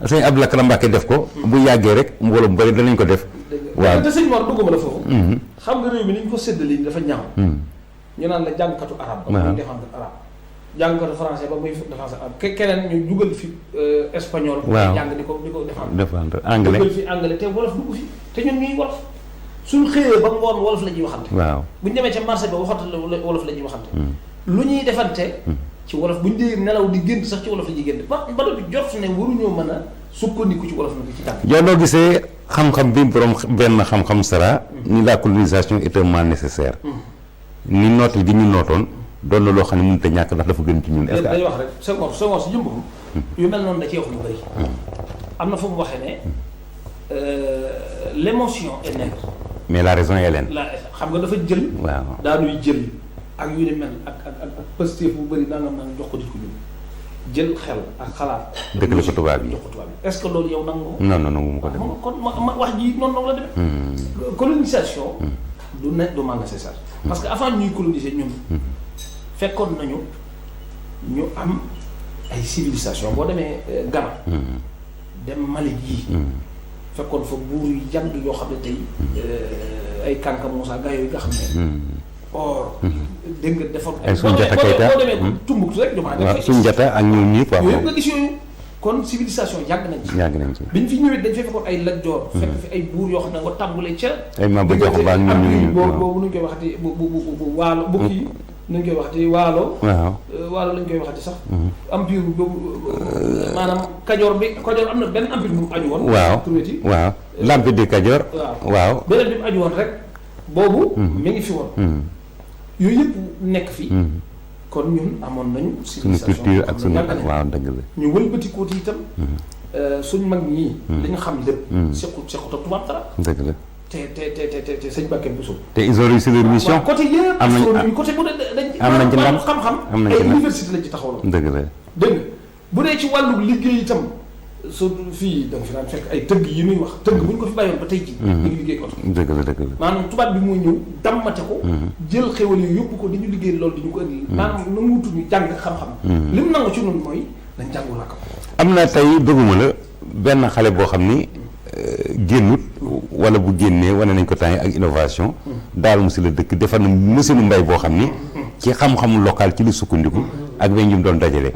sëñ Abdou Lakram Mbacké def ko. bu yàggee rek mbooloo bu bëri danañ ko def. waaw te sëñ Mor dugguma la foofu. xam nga réew mi ni ñu ko séddale dafa ñaaw. ñu naan la jàngkatu arab ba muy défendre arab jàngkatu français ba muy défendre arab keneen ñu dugal fi espagnol. waaw jàng di ko défendre anglais dugal fi anglais te wolof dugg fi te ñun ñuy wolof suñ xëyee ba ngoon wolof la ñuy waxante. waaw bu ñu demee ca marché ba waxante wolof la ñuy waxante. lu ñuy defante. ci wolof bu ñu dee nelaw di gént sax ci wolof la ñuy gént ba du jot ne waruñoo mën a sukkandiku ci wolof na di ci jàng. yow noo gisee xam-xam bi borom benn xam-xam sara ni la colonisation est un mal nécessaire. ni nootal gi ñu nootoon doon na loo xam ne mënut a ñàkk ndax dafa gën ci ñun. est-ce que day wax rek Senghor si jëmbam yu mel noonu da cee wax lu bëri. am na fu mu waxee ne l'émotion est nègre. mais la raison est hellène. xam nga dafa jël. waaw daanuy jël ak yu ni mel ak positif bu bëri nangam naan jox ko nit ku ñun jël xel ak xalaat. dëgg la ko tubaab yi jox ko tubaab yi est-ce que loolu yow nangu. non mu ko def. kon ma wax ji noonu la demee. colonisation. du mal nécessaire. parce que avant ñuy coloniser ñun. fekkoon nañu ñu am ay civilisation boo demee Ghana. dem Mali gii. fekkoon fa buur yu jàng yoo xam ne tey ay Kanka Moussa gaa yooyu nga xam ne. or dégg nga defoon. ay Soundiata Keita boo demee Tumbuktu rek jumaa def waaw Soundiata ak ñoom ñii quoi. yooyu nga gis yooyu kon civilisation yàgg nañ ci. biñ fi ñëwee dañ fay fekkoon ay Lat Joor. fekk fi ay buur yoo xam ne nga tàmbalee ca. ay Maba Jaxu Ba ñoom ñu boobu nu ñu koy waxati bu waalo bu kii nu ñu koy waxati waalo. waaw waalo lañ koy waxati sax. empire boobu maanaam Kajoor am na benn empire bu mu aju woon. waaw l'empire de Kajoor. waaw beneen bi mu aju woon rek boobu. mi ngi fi woon. yooyu yëpp nekk fi. kon ñun amoon nañu. suñu culture ak suñu waaw dëgg la. ñu wëlbati kooti itam. suñ mag ñii. li ñu xam lépp. sequt ak tubaab dara. dëgg la. te sëñ Bakke Bousso. te ils ont réussi leur mission. waaw côté yëpp. am nañ côté bu dee am nañ ci ndam xam-xam. am nañ ci ay ndam université lañ ci taxawaloon. dëgg la. dégg nga bu dee ci wàllu liggéey itam surtout fii da nga fi daan fekk ay tëgg yi ñuy wax tëgg bu ñu ko fi bàyyoon ba tey ji ñu ngi liggéey oto. dëgg la. maanaam tubaab bi mooy ñëw dammate ko. jël xéwal yi yóbbu ko di ñu liggéey loolu di ñu ko indi. maanaam na mu wutuñu jàng xam-xam. li mu nangu ci noonu mooy dañ jàngu làkk ko. am na tey bëgguma la benn xale boo xam ni génnut wala bu génnee wane nañ ko temps ak innovation. Daaru Musi la dëkk defar na machine mbay boo xam ni. ci xam-xamu local ci li sukkandiku. ak weñ ñu doon dajale.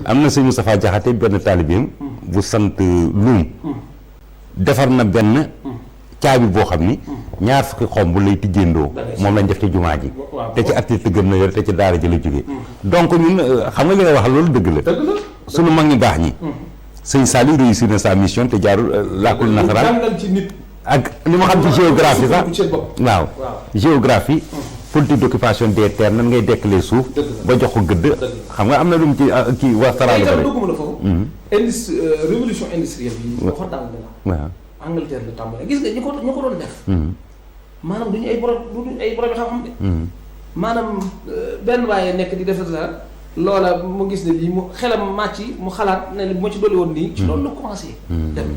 am na sëñ Moustapha Diakhaté benn taalibeem bu sant Loum. defar na benn caabi boo xam ni. ñaar fukki xomb lay tijjeendoo. moom lañ def ci jumaa ji. te ci activité gën na yor te ci daara ji la jógee. donc ñun xam nga li nga wax loolu dëgg la. sunu mag ñu baax ñi. sëñ Saliou réussir na sa mission te jaarul làkkul nasaraan ak li ma xam ci géographie sax waaw géographie politique d'occupation des terres nan ngay dekkalee suuf ba jox ko gëdd xam nga am na lu mu ci kii waxtaraale ba dugguma la foofu révolution industrielle bi waxoon daal la waaw Angleterre la tàmbalee gis nga ñu ko doon def maanaam duñu ay borom xam-xam de maanaam benn waaye nekk di def dara loola mu gis ne lii mu xelam màcc mu xalaat ne bu ma ci dolli woon nii ci loolu la commencé dem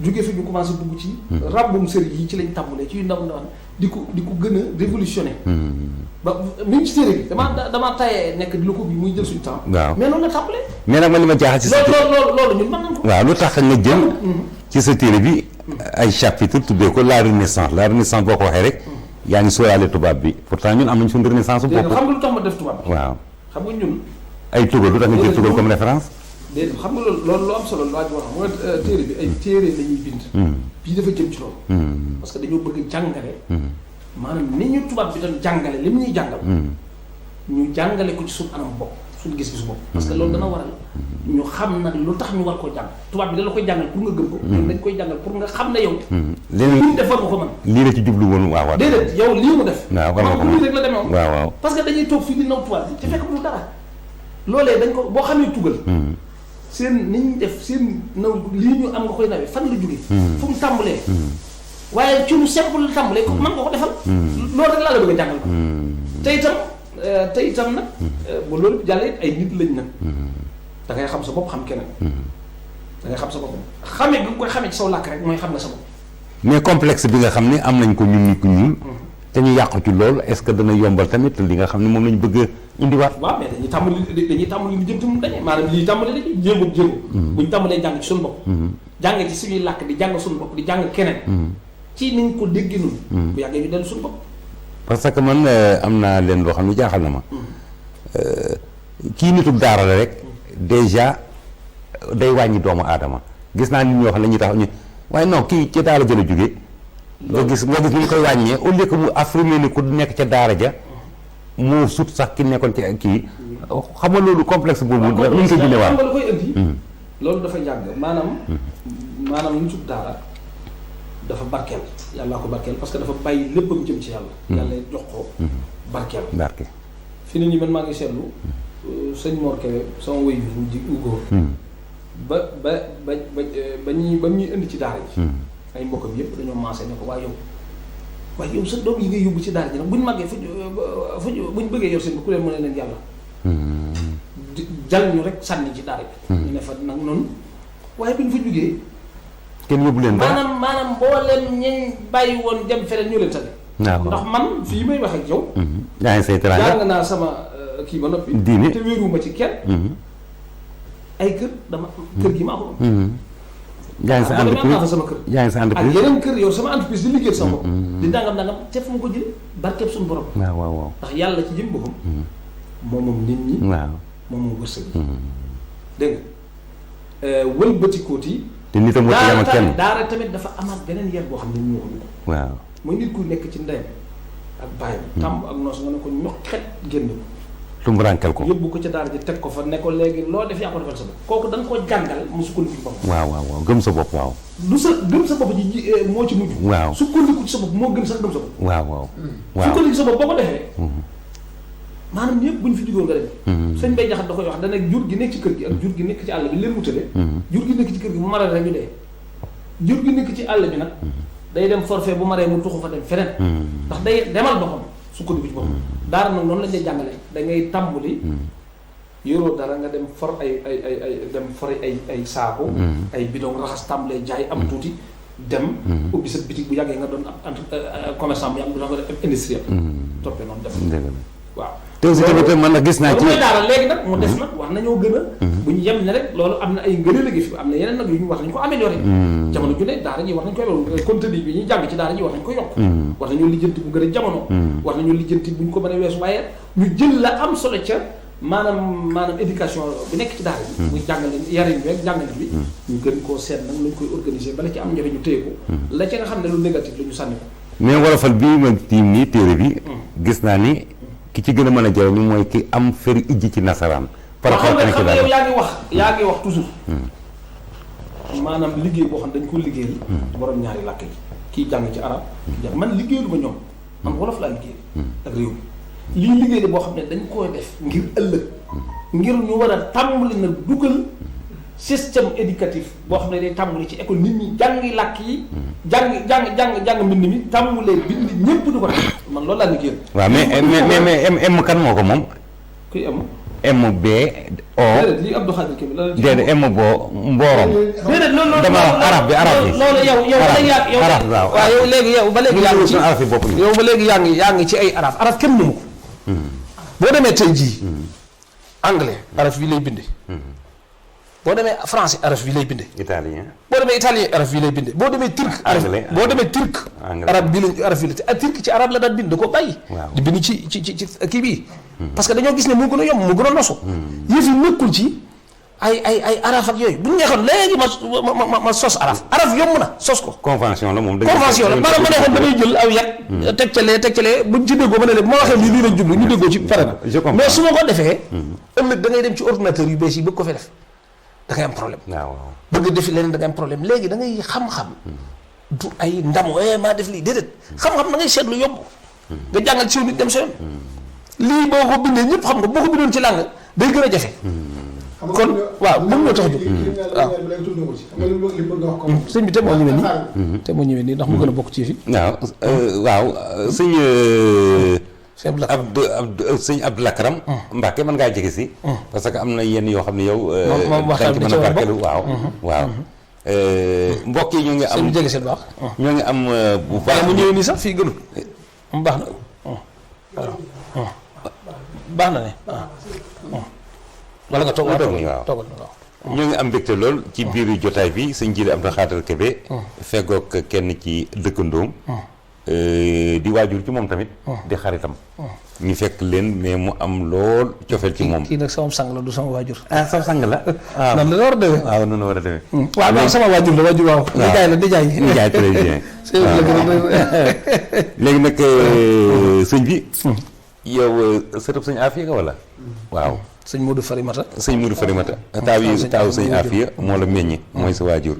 jóge fi ñu commencé dugg ci ràbbum sëriñ yi ci lañ tàmbalee ci yu ndaw ndaw di ko gën a révolutionné ba mi ngi ci téere bi damaa tayee nekk di la ko bi muy jël suñu temps waaw mais noonu la tàmbalee mais nag man li ma jaaxal ci sa loolu ñun mën nañ ko waaw lu tax nga jël ci sa téere bi ay chapitre tuddee ko la renaissance boo ko waxee rek yaa ngi sóoraale tubaab bi pourtant ñun am nañ suñu renaissance bu bopp xam nga lu tax ma def tubaab bi waaw xam nga ñun ay tugal lu tax nga jël tugal comme référence déedéet xam nga loolu lu am solo laaj wax mooy téere bi ay téere la ñuy bind bii dafa jëm ci loolu parce que dañoo bëgg jàngale maanaam ni ñu tubaab bi doon jàngale li mu ñuy jàngal ñu jàngale ko ci suñu anam bopp suñu gis-gisu bopp. parce que loolu dana waral ñu xam nag lu tax ñu war koo jàng tubaab bi da la koy jàngal pour nga gëm ko. dañ koy jàngal pour nga xam ne yow. li mu def war nga ko mën. lii la ci jublu woon waaw. déedéet yow lii mu def. waaw war nga ko mën lii rek la demee woon. waaw. parce que dañuy toog fii di naw tubaab bi te fekk du dara. loolee dañ ko boo xamee tugal. seen ni ñu def seen naw lii ñu am nga koy nawee fan la jógee. fu mu tàmbalee. waaye ci lu simple la tàmbalee. mën nga ko defal. loolu rek laa la bëgg a jàngal ko. te itam nag. ba loolu jàllee ay nit lañ nag. da ngay xam sa bopp xam keneen. da ngay xam sa bopp xamee nga koy xamee ci saw làkk rek mooy xam nga sa bopp. mais complexe bi nga xam ne am nañ ko ñun nit ku ñuul. te ñu yàqu ci loolu est-ce que dana yombal tamit li nga xam ne moom la ñu bëgg a indiwaat. waaw mais dañuy tàmbali li jëm ci mu dañee maanaam lii tàmbali dañuy jéego. bu ñu tàmbalee jàng ci suñu bopp. jàng ci suñuy làkk di jàng suñu bopp di jàng keneen. ci niñ ko déggee noonu. bu yàggee ñu dellu suñu bopp. parce que man am naa leen loo xam ne jaaxal na ma. kii nitug daara la rek. déjà day wàññi doomu aadama gis naa nit ñoo xam ne ñuy tax ñu waaye non kii ci daara jëla jóge nga gis ni ñu koy wàññee au lieu que mu affirmer ni ku nekk ca daara ja moo sut sax ki nekkoon ci kii xam nga loolu complexe boobu ñu ngi koy bindee waaw xam nga lu koy indi loolu dafa yàgg maanaam lu sut daara dafa barkeel yàlla ko barkeel parce que dafa bàyyi léppam jëm ci yàlla yàlla jox ko barkeel fi ne nii man maa ngi seetlu sëñ Mor Kébé sama wéy bi mu ji góor ba ñuy indi ci daara ji ay mbokkam yëpp dañoo maase ne ko waaye yow sa doom yi ngay yóbbu ci daara ji nag buñ màggee buñ bëggee yor seen ba ku leen mën a leen yàlla jal ñu rek sànni ci daara ji ñu ne fa nag noonu waaye buñ fa jógee kenn yóbbu leen dara maanaam mboolem ñi bàyyi woon dem feneen ñu leen tane ndax man fii may wax ak yow yaa ngi say teraanga jàng naa sama kii ba noppi diine te wéeruwuma ci kenn ay kër kër gi maa ko yaa ngi sa entreprise sama kër yaa ngi sa entreprise ak yeneen kër yow sama entreprise di liggéey sama bopp di dangam te fu mu ko jëlee barkeeb suñu borom waaw ndax yàlla ci jëm boppam moom nit ñi waaw moom wërsëg dégg nga wëlbatikoot yi te nit a moo ci yam ak kenn daara tamit dafa amaat beneen yar boo xam ne ñu waxuñu ko waaw mooy nit ku nekk ci ndeyam ak bàyyam tàmb ak noos nga ne ko ñoqet génn ko tumburankel ko yóbbu ko ca daara ji teg ko fa ne ko léegi loo def yaa ko defal sa bopp kooku da nga ko jàngal mu sukkandiku ci boppam waaw gëm sa bopp waaw du sa gëm sa bopp ji moo ci mujj waaw sukkandiku ci sa bopp moo gën sax gëm sa bopp waaw sukkandiku ci sa bopp boo ko defee maanaam ñëpp bu ñu fi jugoon nga dem sëñ Bay Jaxat da koy wax dana jur gi nekk ci kër gi ak jur gi nekk ci àll bi leen wutale jur gi nekk ci kër gi bu maree rek ñu dee jur gi nekk ci àll bi nag day dem forfait bu maree mu tuxu fa dem feneen ndax day demal boppam sukkandiku ci boppam daara nag noonu lañ lay jàngale da ngay tàmbali yoroo dara nga dem for ay dem fori ay saako ay bidon raxas tàmbalee jaay am tuuti dem ubbi sa bitig bu yàggee nga doon ab commerçant bu yàgg nga doon def industriel toppee noonu def waaw te aussi tamit man nag gis naa ci mooy daara léegi nag mu des nag war nañoo gën a bu ñu yem ne rek loolu am na ay ngëneel a ngi fi am na yeneen nag yu ñu war nañu ko amélioré jamono ju ne daara ji war nañ koy loolu contenu bi ñuy jàng ci daara ji war nañ ko yokk war nañoo lijjanti bu gën a jamono war nañoo lijjanti bu ñu ko mën a weesu waaye ñu jël la am solo ca maanaam éducation bi nekk ci daara ji muy jàngale yarin bi ak jàngale bi ñu gën koo seet nag lañ koy organiser bala ci am njëriñ ñu téye ko la ca nga xam ne lu négatif la ñu sànni ko mais wolofal bii ma tiim nii téere bi gis naa ni ki ci gën a mën a jëriñu mooy ki am feri ijji ci nasaraan. par rapport ak xam nga yow yaa ngi wax toujours. maanaam liggéey boo xam dañ ko liggéeyal. borom ñaari làkk yi kii jàng ci arab man liggéeyalu ma ñoom man wolof laa liggéey ak réew mi lii liggéey la boo xam ne dañ koy def ngir ëllëg ngir ñu war a tàmbali nag dugal système éducatif boo xam ne day tàmbali ci école nit ñi jàngi làkk yi. jàng mbind mi tàmbalee bind ñëpp di ko def man loolu laa liggéeyal. waaw mais M kan moo ko moom. kuy M. MB O. déedéet lii Abdou Khadir Kébé la. déedéet M boo Mboorom. déedéet loolu dama wax arab bi loolu yow ba léegi yow ba léegi yaa ngi ci arab yi bopp yow ba léegi yaa ngi ci ay arab kenn mënu ko. boo demee tey jii anglais arab yi lay binde. boo demee français arab yi lay binde. italien. boo demee italien arab yi lay binde boo demee turc. anglais boo demee turc. arab bi la arab yi la te turc ci arab la daan bind da koo bàyyi. waaw di bind ci kii bii. parce que dañoo gis ne moo gën a yomb moo gën a nosu. yëf yi nekkul ci ay araf ak yooyu bu ñu neexoon léegi ma sos araf yomb na sos ko. convention la moom. convention la maanaam ma neexoon damay jël aw yat. teg ca lee buñ ci déggoo ma ne leen bu ma waxee lii lañ jublu ñu déggoo ci pare na. mais su ma ko defee. ëllëg da ngay dem ci ordinateur yu bees yi bëgg ko fi def da ngay am problème. waaw bëgg defi leneen da ngay am problème léegi da ngay xam-xam. du ay ndam maa def lii déedéet xam-xam da ngay seetlu yomb. nga jàngal ci nit dem sa yoon. lii boo ko bindee ñëpp xam nga boo ko bindoon ci làng day gën a jafe. kon waaw mën nga tax a jóg. waaw sëñ bi te moo ñëwee nii. te moo ñëwee nii ndax mu gën a bokk ci fi. waaw sëñ. sëñ Abdou Lakram. Mbacke mën ngaa jege si. parce que am na yenn yoo xam ne yow. moom waxtaan bi mën a barkeelu waaw. mbokk yi ñoo ngi am sëñ bi jege seen baax. ñoo ngi am bu baax. mu ñëwee nii sax fii gënul. mu baax na. baax na ne wala nga toog waaw ñoo ngi am mbégte lool ci biir jotaay bi sëñ Jili Abdou Khadre Kébé feggoog kenn ci dëkkandoom di waajur ci moom tamit di xaritam ñu fekk leen mais mu am lool cofeel ci moom kii nag sama sang la du sama waajur sama sang la waaw nan la war a demee waaw noonu war a demee waaw non sama waajur la waajur waaw nijaay très bien léegi nag sëñ bi yow sëtëb sëñ Afia nga wala waaw sëñ Modou Farimata taaw sëñ Afia moo la meññ mooy sa waajur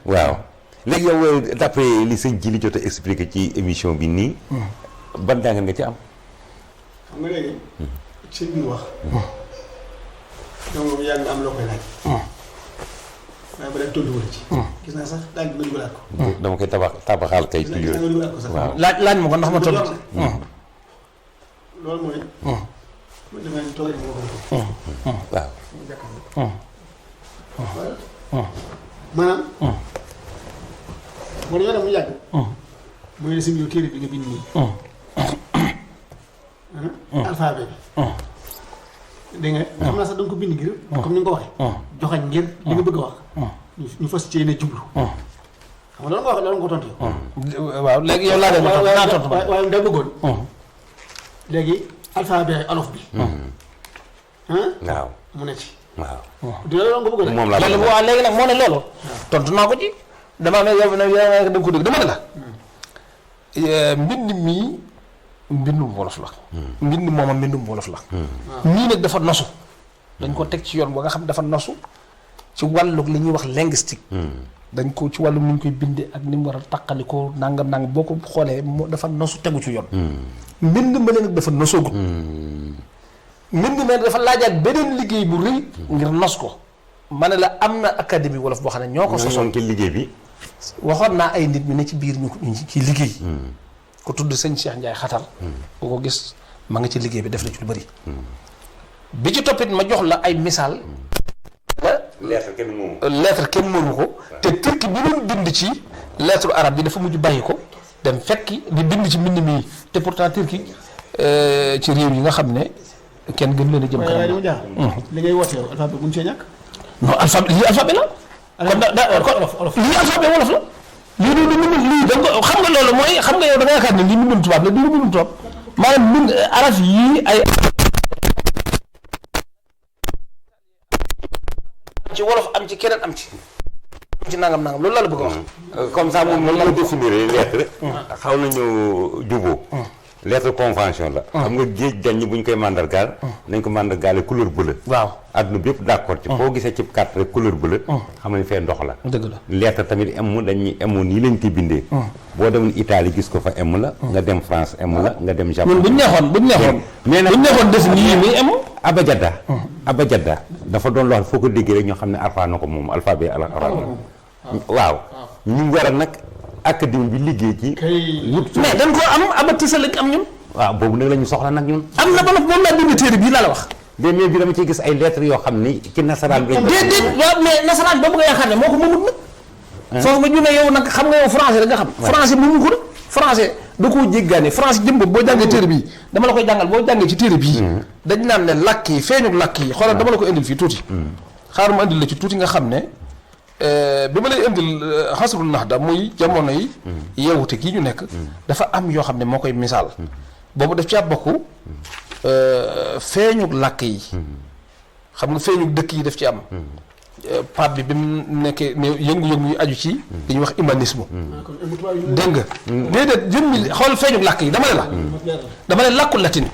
waaw léegi yow d'après li sëñ ji li jot a expliqué ci émission bi nii ban jàngat nga ci am xam nga léegi sëñ bi wax donc yàgg nga am loo koy laaj waaye ba day tontu wala ci gis naa sax daal bi nga dugalaat ko dama koy tabaxaal kay ci nga dugalaat ko sax waaw laaj ma ko ndax ma tontu loolu mooy ma demee ni toogee moo ko waaw maanaam moo dañoo dem mu yàgg mooy ne si yow téere bi nga bind nii alphabet bi dégg nga xam naa sax da nga ko bind ngir comme ni nga ko waxee joxañ ngir li nga bëgg a wax ñu fas ci ne jublu xam nga loolu nga wax loolu nga ko tontu yow waaw léegi yow laa dem naa tontu ba waaye daa bëggoon léegi alphabet olof bi waaw mu ne ci waaw dina loolu nga bëggoon moom laa léegi waaw léegi nag moo ne loolu tontu naa ko ci damaa ne yow nag da nga ko dégg dama ne la mbind mii mbindum wolof la mbind mooma mbindum wolof la mii nag dafa nosu dañ ko teg ci yoon ba nga xam dafa nosu ci wàllug li ñuy wax linguistique dañ ko ci wàllu nu ñu koy bindee ak ni mu war a taqalikoo nangam boo ko xoolee dafa nosu tegu ci yoon mbind ma leen nag dafa nosoogut mbind ma dafa laajaat beneen liggéey bu rëy ngir nos ko ma ne la am na académie wolof boo xam ne ñoo ko sosoon ci liggéey bi waxoon naa ay nit ñu ne ci biir ñu ci liggéey ku tudd sëñ Cheikh Ndiaye xatar bu ko gis ma nga ci liggéey bi def na ci lu bëri bi ci toppit ma jox la ay misaal lettre kenn moomu ko te turki bi doon bind ci lettre arabe bi dafa mujj bàyyi ko dem fekki di bind ci mbind mi te pourtant turki ci réew yi nga xam ne kenn gën leen a jëm kanam li ngay woote yow alphabet bu ñu see ñàkk non alphabet lii alphabet la kon lii alphabet wolof la lii du lii da nga xam nga loolu mooy xam nga yow da nga yaakaar ne lii mbindum tubaab la du mbindum tubaab maanaam mbind araf yii ay ci wolof am ci keneen am ci nangam loolu la bëgg a wax comme ça moom la définir lettre xaw nañu juboo lettre convention la xam nga géej dañ bu ñu koy mandargaal nañ ko mandargaale couleur bleue waaw adduna bi yëpp d'accord ci foo gisee ci carte rek couleur bleue xam ne fee ndox la dëgg la lettre tamit M dañuy M nii lañ koy bindee boo demoon Italie gis ko fa M la nga dem France M la nga dem Japon buñ neexoon mais nag buñ neexoon def nii muy M abajada dafa doon loo xam foo ko déggee rek ñoo xam ne alpha na ko moom alphabet arabe waaw ñu war a nag académie bi liggéey ci mais dañ ko am abatisa lañ am ñun waaw boobu nag la ñu soxla nag ñun am na ba nag moom laa bind téere bii laa la wax mais bi dama ciy gis ay lettres yoo xam ni ci nasaraan bi déedéet waaw mais nasaraan boobu nga yaakaar ne moo ko moomut nag foofu nga junne yow nag xam nga yow français da nga xam français moomu ko nag français da koo jéggaane français jëm boobu boo jàngee téere bii dama la koy jàngal boo jàngee ci téere bii dañ naan ne làkk yi feeñu làkk yi xoolal dama la ko indil fii tuuti xaaral ma indil la ci tuuti nga xam ne bi ma lay indil xasrul naxda muy jamono yi yeewute gii ñu nekk dafa am yoo xam ne moo koy misaal boobu daf caa bokk feeñu làkk yi xam nga feeñu dëkk yi daf ci am. pape bi mu nekkee ne yëngu-yëngu yu aju ci. li ñuy wax humanisme. dégg nga. déedéet jëmmi xool feeñu làkk yi dama ne làkku latin.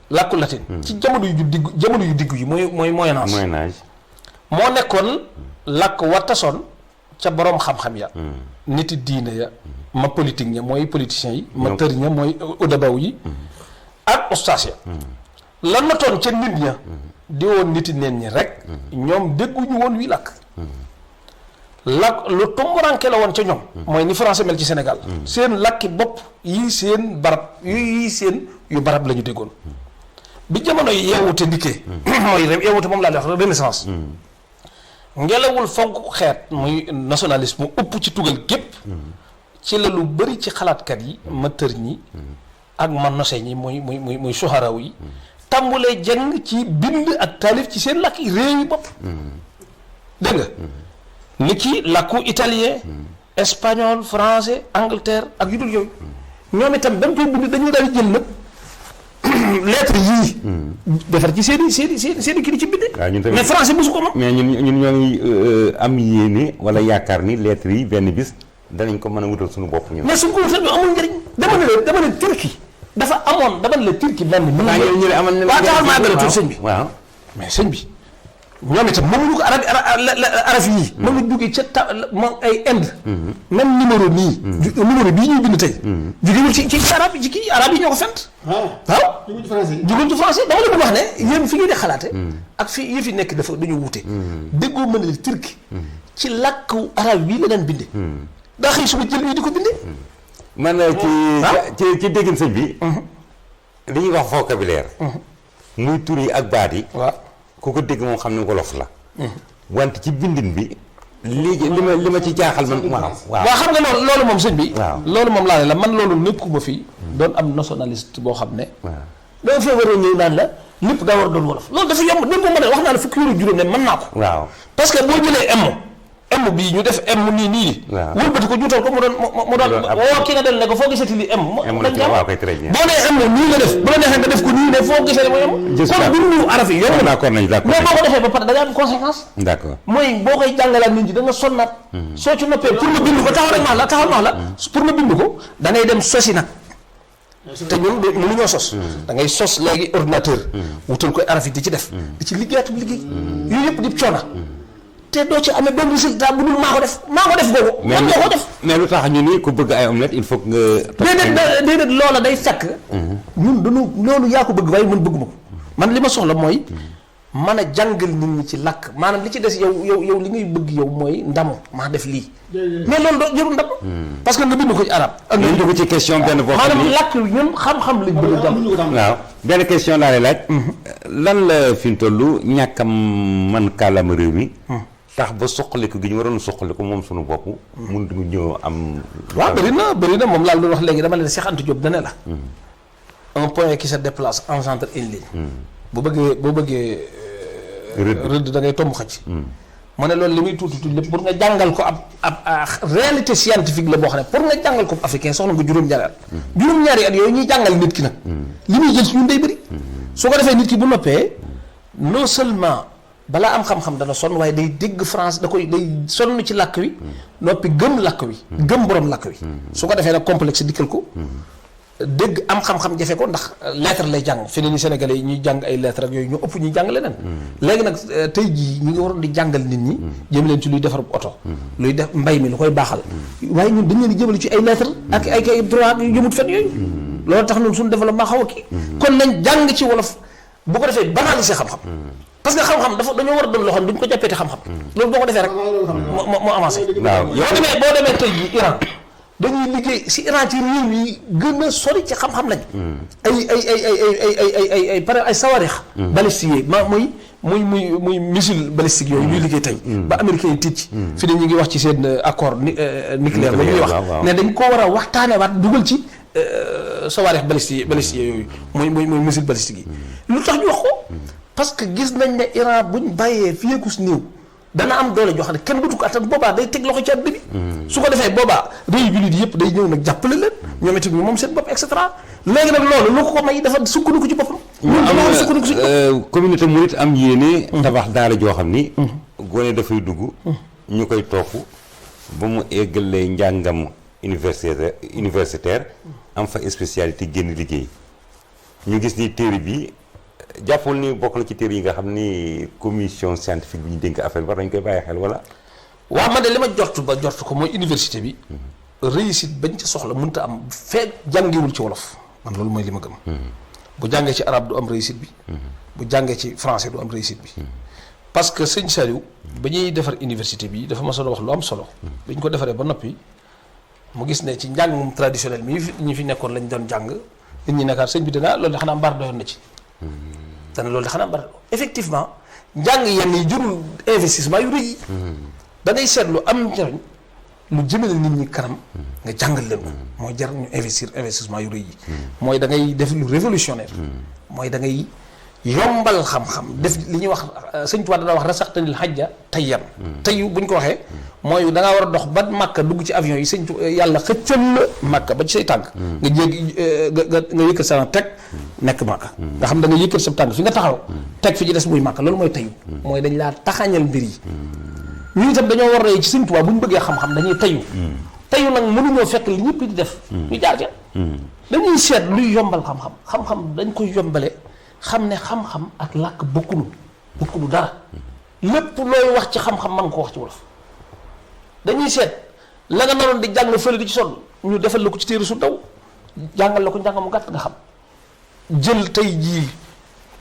làkku latin. ci jamono yu diggu yi mooy Moyen Âge. moo nekkoon làkk wa tasoon ca boroom xam-xam ya. niti diine ya. ma politique ña mooy politiciens yi. ma tër ña mooy udabaw yi. ak ustaas ya. lan na toon ca nit ña. di woon niti neen ñi rek. ñoom dégguñu woon wi làkk. làkk lu tumburanke la woon ca ñoom. mooy ni français mel ci Sénégal. seen làkki bopp yii seen barab yii seen yu barab la ñu déggoon. bi jamono yi yeewute dikkee. mooy yeewute moom laa lay wax renaissance. ngelawul fonk xeet muy nationalisme ëpp ci tugal gépp ci la lu bari ci xalaatkat yi ma tër ñi ak ma nose ñi muy soxaraw yi tàmbulee jàng ci bind ak taalif ci seen làkk réew yi bopp dégg nga ni ki làkku italien espagnol français Angleterre ak yu dul yooyu ñoom itam ba mu koy bind dañu daal jël nag lettre yii. defar ci seen i kii di ci bindee. waaw ñun tamit mais français mosu ko moom. mais ñun ñoo ngi am yéene wala yaakaar ni lettre yi benn bis danañ ko mën a wutal suñu bopp ñun. mais suñ ko wutal ñu amul njëriñ. dama ne Turquie dafa amoon dama ne la Turquie benn. ñu ne amoon na waaw taxal maa gën a tuur sëñ bi. waaw mais sëñ bi ñoom itam mënuñu ko araf yii. ma nga jógee ca moom ay Inde. même numéro nii. numéro bii ñuy bind tey. jógewul ci arab yi ci kii arab yi ñoo ko fent. waaw jógul ci français dama la bëgg wax ne yéen fi ngeen di xalaate ak fi yëf yi nekk dafa dañu wuute. déggoo mën ne turki ci làkku arab bii la daan binde. daa xëy suba jël yi di ko binde. man ci déggin sëñ bi. li ñuy wax vocabulaire. muy tur yi ak baat yi. waaw. ku ko dégg moom xam ne wolof la. wante ci bindin bi. li ma ci jaaxal man waaw xam nga loolu moom sëñ bi. waaw loolu moom laa ne la man loolu nekkuma fii. doon am nationaliste boo xam ne. waaw dama fee war a ñëw naan la lépp daa war a doon wolof loolu dafa yomb dégg nga ma ne wax naa la fukki wéru juróom ne mën naa ko. waaw parce que boo jëlee M bii ñu def M nii. waaw wëlbati ko juutal ko mu doon woo ki nga del ne ko foo gisati li M. waaw koy très bien. boo nee M nii nga def bu la neexee nga def ko nii ne foo gisee mooy M. kon bindu araf yi yomb na. d'accord nañu d'accord mais boo ko defee ba pare da nga am conséquence. d'accord mooy boo koy jàngalaat nit ñi da nga sonnaat. soo ci noppee pour nga bind ko taxaw na pour nga bind ko da ngay dem sosi nag. te ñun de mënuñoo sos. da ngay sos léegi ordinateur. wutal koy araf yi di ci def. di ci liggéeyatu liggéey. yooyu yëpp di coona. te doo ci amee benn résultat bu dul maa ko def boobu. man moo ko def mais lu tax ñu ni ku bëgg ay omelette il faut que nga. déedéet loola day fekk. ñun loolu yaa ko bëgg waaye man bëgguma ko. man li ma soxla mooy. mën a jàngal nit ñi ci làkk maanaam li ci des yow li ngay bëgg yow mooy ndamu maa def lii. mais loolu doo jërul ndam. parce que nga bind ko ci arab. ak ñu dugg ci question benn boo xam maanaam làkk ñun xam-xam lañ bëgg a jàng. waaw benn question laa lay laaj. lan la fi mu toll ñàkk a mën kàllaama réew mi. tax ba soqaliku gi ñu waroon soqaliku moom suñu bopp. mun nga ñëw am. waaw bëri na moom laa doon wax léegi dama leen Cheikh Anta Diop dane la. un point qui se déplace engendre une ligne. boo bëggee. rëdd da ngay tomb xëcc. mu ne loolu li muy tuuti lépp pour nga jàngal ko ab réalité scientifique la boo xam ne pour nga jàngal ko africain soxla nga juróom-ñaari at. juróom-ñaari at yooyu ñuy jàngal nit ki nag. li muy jël si ñun day bëri. su ko defee nit ki bu noppee non seulement. balaa am xam-xam dana sonn waaye day dégg France day sonn ci làkk wi noppi gëm làkk wi gëm borom làkk wi su ko defee nag complexe dikkal ko dégg am xam-xam jafe ko ndax lettre lay jàng fi ne ni Sénégalais yi ñuy jàng ay lettre ak yooyu ñu ëpp ñuy jàng leneen léegi nag tey jii ñi ngi waroon di jàngal nit ñi jëm leen ci luy defar oto luy def mbay mi lu koy baaxal waaye ñun dañ leen di jëmale ci ay lettre ak ay droit yu jëmut fen yooyu loolu tax ñun suñu développement xaw a kii kon nañ jàng ci wolof bu ko defee banaliser xam-xam parce que xam-xam dañoo war a doon loo xam duñ ko jàppeeti xam-xam loolu boo ko defee rek moo avancé waaw boo demee tey jii Iran dañuy liggéey si Iran ci réew yi gën a sori ci xam-xam lañ ay pare ay sawarix balistique muy missile balistique yooyu ñuy liggéey tey ba américains yi tiit ci fi ne ñu ngi wax ci seen accord nucléaire ba ñuy wax ne dañ ko war a waxtaane waat dugal ci sawarix balistique yooyu muy missile balistique yi lu tax ñu wax ko parce que gis nañ ne Iran buñ bàyyee fii ku si néew dana am doole joo xam ne kenn dutu ko attan boobaa day teg loxo ci àdduna bi su ko defee boobaa réew jullit yëpp day ñëw nag jàppale leen ñoom itam ñu moom seen bopp et cetera léegi nag loolu lu ko may dafa sukkandiku ci boppam ñu am communauté murit am yéene tabax daara joo xam ni gone dafay dugg ñu koy topp ba mu eggalee njàngam universitaire am fa spécialité génn liggéey ñu gis ni téere bi jàppul ni bokk na ci téere yi nga xam ni commission scientifique bi ñu dénk affaire war nañ koy bàyyi xel wala. waaw man de li ma jort ko mooy université bi réussite bañ ca soxla mënta am fekk jàngewul ci wolof man loolu mooy li ma gëm. bu jàngee ci arabe du am réussite bi. bu jàngee ci français du am réussite bi. parce que sëñ Saliou ba ñuy defar université bi dafa ma solo wax lu am solo. bi ñu ko defaree ba noppi mu gis ne ci njàngum traditionnel mi ñi fi nekkoon lañ doon jàng nit ñi nekkaat sëñ bi dana loolu de xanaa mbaar doyoon na ci. dana loolu de xanaa mbaar effectivement njàng yenn yi jurul investissement yu rëy yi. da ngay seetlu am njariñ lu jëmale nit ñi kanam nga jàngal leen ko mooy jar ñu investissement yu rëy yi mooy da ngay def lu révolutionnaire mooy da ngay yombal xam-xam def li ñuy wax sëñ Tuubaa dana wax rasaxtanil xajja tayyan tayyu bu ñu ko waxee mooy da ngaa war a dox ba Màkka dugg ci avion yi sëñ yàlla xëccal la Màkka ba ci say tànk nga jéggi nga yëkkat sa teg nekk Màkka nga xam da nga yëkkat sa tànk fi nga taxaw teg fi ci des muy Màkka loolu mooy tayyu mooy dañ laa taxañal mbir yi ñu itam dañoo war a roy ci Sëñ Tuubaa bu ñu bëggee xam-xam dañuy tayu nag mënuñoo fekk li ñëpp di def ñu jaar ca dañuy seet luy yombal xam-xam dañ koy yombale xam ne xam-xam ak làkk bokkunu dara lépp looy wax ci xam-xam man ko wax ci wolof dañuy seet la nga naroon di jàng fële di ci sonn ñu defal la ko ci téere su ndaw jàngal la ko njàng mu gàtt nga xam jël tey jii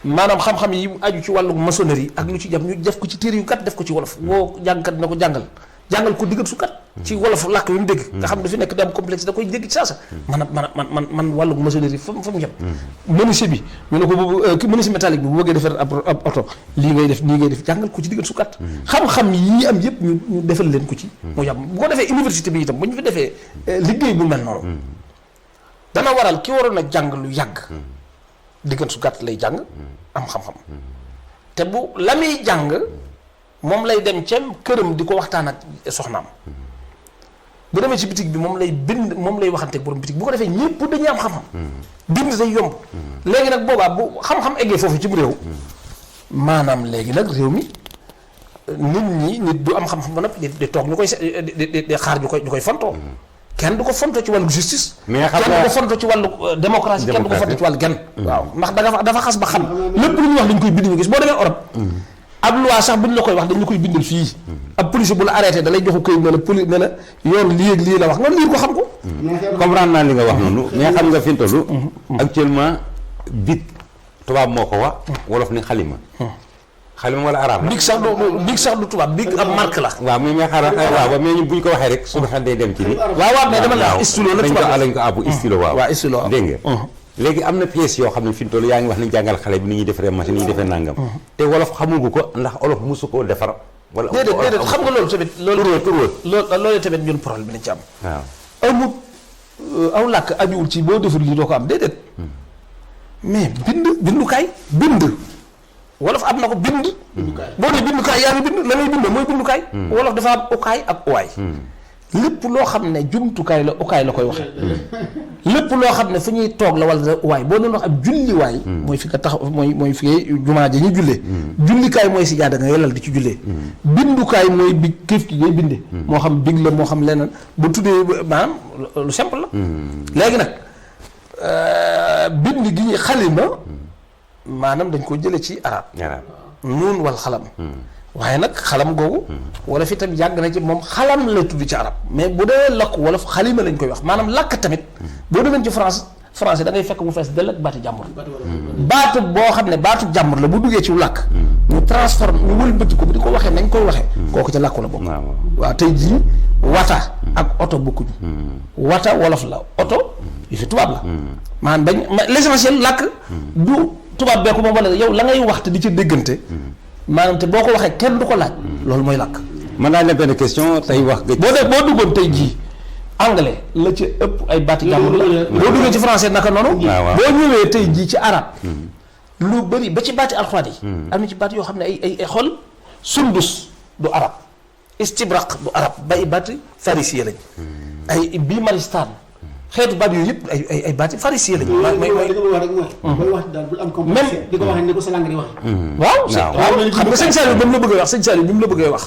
maanaam xam-xam yi aju ci wàllu maçonnerie ak lu ci jam ñu def ko ci téere yu kat def ko ci wolof woo jàngkat na ko jàngal ko diggat su kat ci wolof làkk yu mu dégg nga xam dafi nekk da am complexe da koy dégg ci saasa man wàllu maçonnerie fa mu yem menuisier bi ñu ne ko menuisier métallique bi bu bëggee defar ab oto lii ngay def nii ngay def jàngal ko ci diggat su kat xam-xam yi am yëpp ñu defal leen ko ci mu yem bu ko defee université bi itam bu ñu fi defee liggéey bu mel noonu dana waral ki waroon a jàng lu yàgg diggan su gàtt lay jàng am xam-xam te bu la muy jàng moom lay dem ca këram di ko waxtaan ak soxnaam bu demee ci bitig bi moom lay bind moom lay waxante ak borom bitig bu ko defee ñëpp dañuy am xam-xam bind day yomb léegi nag boobaa bu xam-xam eggee foofu ci bu réew maanaam léegi nag réew mi nit du am xam-xam ba noppi di toog ñu koy di xaar ñu koy fontoo kenn du ko fonto ci wàllu justice. mais kenn du ko fonto ci wàllu démocratie kenn du ko fonto ci wàllu genn. waaw ndax dafa xas ba xam. lépp lu ñuy wax dañ koy bind ñu gis boo demee Europe. ab loi sax bu ñu la koy wax dañ la koy bindal fii. ab policier bu la arrêté da lay joxu këyit ne la yoon lii ak lii la wax nga liir ko xam ko. comprendre naa li nga wax noonu. mais xam nga fi mu toll. actuellement big tubaab moo ko wax. wolof ni xalima. xalima wala arabe la. big sax du tubaab big ab marque la. waaw mais xaaral waaw mais ñun bu ñu ko waxee rek suñu xel day dem ci ni. waaw mais dama la stylo la tubaab lañ ko àbbu stylo waaw. waaw stylo dégg nga. léegi am na pièces yoo xam ne fi mu toll yaa ngi wax ni jàngal xale bi ni ñuy defaree machine ni ñuy defee nangam. te wolof xamugu ko ndax olof mosu koo defar. wala déedéet xam nga loolu tamit. loolu tamit ñun problème bi nañ ci am. waaw amut aw làkk ajuwul ci boo deful lii doo ko am déedéet. mais bindukaay bind. wolof am na ko bind. boo nee bindukaay yaa ngi bind la ngay bind mooy bindukaay. wolof dafa am ukaay ak uwaay. lépp loo xam ne jumtukaay la ukaay la koy waxee. lépp loo xam ne fu ñuy toog la wala uwaay boo doon wax ab julliwaay. mooy fi nga tax mooy fi ngay jumaa ja ñu jullee. jullikaay mooy si jaada nga yelal di ci jullee. bindukaay mooy big kéef ki ngay binde moo xam big la moo xam leneen bu tuddee maanaam lu simple la. léegi nag bind gi ñuy xalima. maanaam dañ ko jële ci arab nuun wal xalam waaye nag xalam googu wala fi tam yàgg na ci moom xalam la tudd ci arab mais bu dee lakk wala xalima lañ koy wax maanaam lakk tamit boo demee ci français da ngay fekk mu fees dell ak baati jàmbur baatu boo xam ne baatu jàmbur la bu duggee ci làkk ñu transforme ñu wëlbati ko bu di ko waxee nañ koy waxee kooku ca làkku la bokk waaw tey jii wata ak oto bokkuñu wata wolof la oto yu fi tubaab la maanaam bañ l'essentiel làkk du tubaab bee ko moom wala yow la ngay wax te di ci déggante maanaam te boo ko waxee kenn du ko laaj loolu mooy làkk. mën naa leen benn question tey wax. boo duggoon tey jii anglais la ci ëpp ay baati jàmbur la boo duggee ci français naka noonu. boo ñëwee tey jii ci arab lu bëri ba ci baati alxuraan yi. am na ci baati yoo xam ne ay xol sundus du arab istibraq du arab ba ay baati farisiye lañ. ay bii maristaan xeetu baat yooyu yëpp ay baati pharisien lañu. li nga bëgg wax rek mooy. booy wax daal bul am complexe. di ko waxee ni ko sa langue di wax. waaw xam nga sëñ Saliou ba mu la bëggee wax sëñ Saliou bi mu la bëggee wax.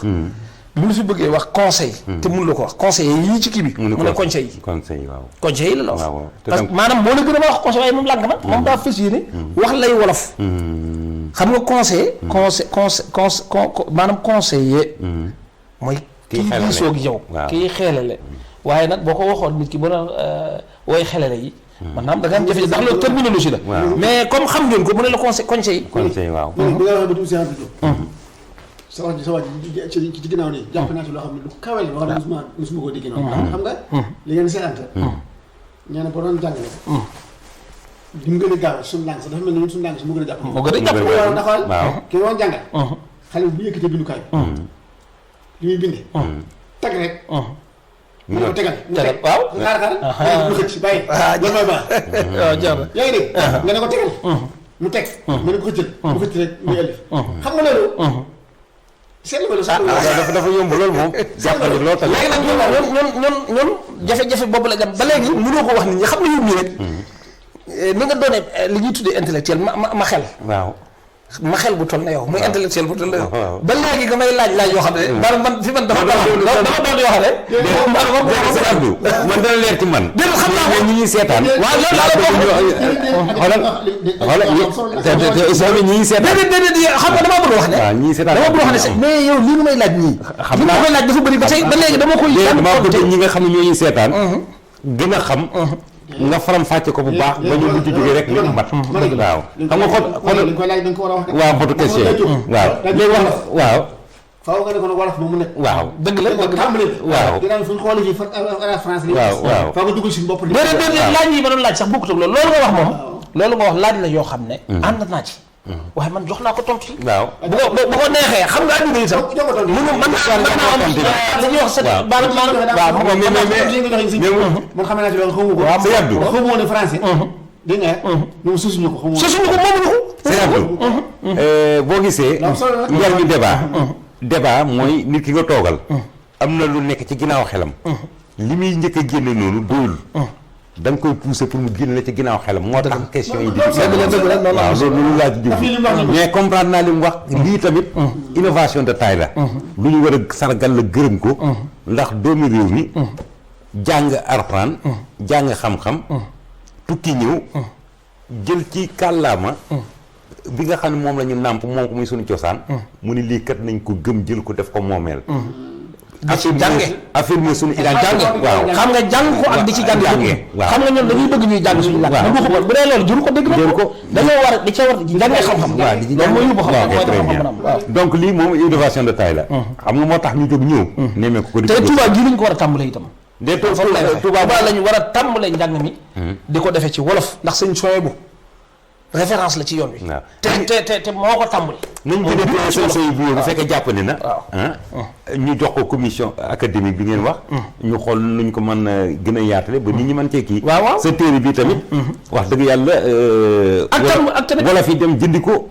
bi mu la fi bëggee wax conseil. te mun la ko wax conseil yii ci kii bi. mu ne conseil yi. conseil yi waaw. conseil yi la wax. waaw parce que maanaam moo la gën a ma wax conseil waaye moom lànk na. moom daa fas yéene. wax lay wolof. xam nga conseil. maanaam conseiller. mooy kii diisoo ak yow. kii xeelale. waaye nag boo ko waxoon nit ki ba doon woy xelale yi. maanaam da nga am jafe-jafe ndax loolu terminologie la. mais comme xam ngeen ko mu ne la conseil. conseil waaw. bi nga waxee ba tuuti si sa wax ji ci ginnaaw nii jàpp naa ci loo xam ne lu kawe la wax dëgg mosuma koo dégg noonu. xam nga li ngeen seetante. nee na boo doon jàngale. li mu gën a gaaw suñu langue sax dafa mel ni ñun suñu langue si mu gën a jàpp. moo gën a jàpp waaw ki nga doon jàngal. xale bu yëkkatee bindukaay. li muy bindee. tag rek. mu ne ko tegal waaw xaar lu xëcc bàyyi loolu mooy baax waaw jar na yaa ngi dégg nga ne ko tegal mu teg mu ne ko xëccal mu xëcc rek muy ëllëg xam nga loolu seetlu nga loolu dafa yomb loolu moom jàppale loolu tamit léegi nag ñun jafe-jafe boobu la dem ba léegi mënoo ko wax nit ñi xam nga yow nii rek ni nga doone li ñuy tuddee intellectuel ma xel waaw ma xel bu toll na yow muy intellectuel bu toll na yow ba léegi nga may laaj yoo xam ne man fi man dama doon yoo xam ne man dana leer ci man dégg xam naa ñi ñuy seetaan waaw loolu xoolal ñi ñuy seetaan déedéet xam nga dama bëgg wax ne ñi seetaan dama bëgg wax ne mais yow lii nga may laaj ñii xam naa may laaj dafa bëri ba tey ba léegi dama koy dama bëgg ñi nga xam ne ñoo ñuy seetaan gën a xam nga faram fàcce ko bu baax ba ñu mujj jógee rek lépp mat waaw xam nga waaw xotu question waaw léegi wax waaw faaw nga ne ko wolof ba mu nekk waaw dëgg la waaw dinaa fu ñu xoolee fii France li waaw faaw nga dugal si bopp déedéet laaj yi ma doon laaj sax bokkut ak loolu nga wax moom loolu nga wax laaj la yoo xam ne ànd naa ci waaye man jox naa ko tontu yi waaw bu ko neexee xam nga àdduna itam man naa am li ñuy wax sa waaw man xam naa ci loolu xamu ko sa yàddu xamu woon ne français dégg nga ñoom susuñu ko xamu susuñu ko moomuñu ko sa yàddu boo gisee njar bi débat mooy nit ki nga toogal am na lu nekk ci ginnaaw xelam li muy njëkk a génne noonu doyul da nga koy pousser pour mu génne la ci ginnaaw xelam moo tax question yi di waaw loolu laa ci jublu mais comprendre naa li mu wax lii tamit innovation de taille la lu ñu war a sargal la gërëm ko ndax doomi réew mi jàng Alxuraan jàng xam-xam tukki ñëw jël ci kàllaama bi nga xam ne moom la ñu nàmp moom ko muy suñu cosaan mu ni lii kat nañ ko gëm jël ko def ko moomeel di ci jànge affirmer suñu identité waaw xam nga jàng ko ak di ci jànge waaw xam nga ñun dañuy bëgg ñuy jàng suñu làkk bu ko bu dee loolu jëru ko dégg na ko dañoo war di ca war di jàngee xam-xam waaw di ci loolu mooy yóbbu xam-xam mooy très bien donc lii moom innovation de taille la xam nga moo tax ñu jóg ñëw nemee ko te Touba gii lañ ko war a tàmbalee itam de Touba lañu war a tàmbalee njàng mi di ko defee ci wolof ndax sëñ sooy bu référence la ci yoon wi te moo ko tàmbali nañ gën a placé say bu fekkee jàpp ne na ñu jox ko commission académique bi ngeen wax ñu xool nuñ ko mën a gën a yaatale ba nit ñi mën cee kii waaw sa téere bi tamit wax dëgg yàlla ak tamit wala fi dem jëndi ko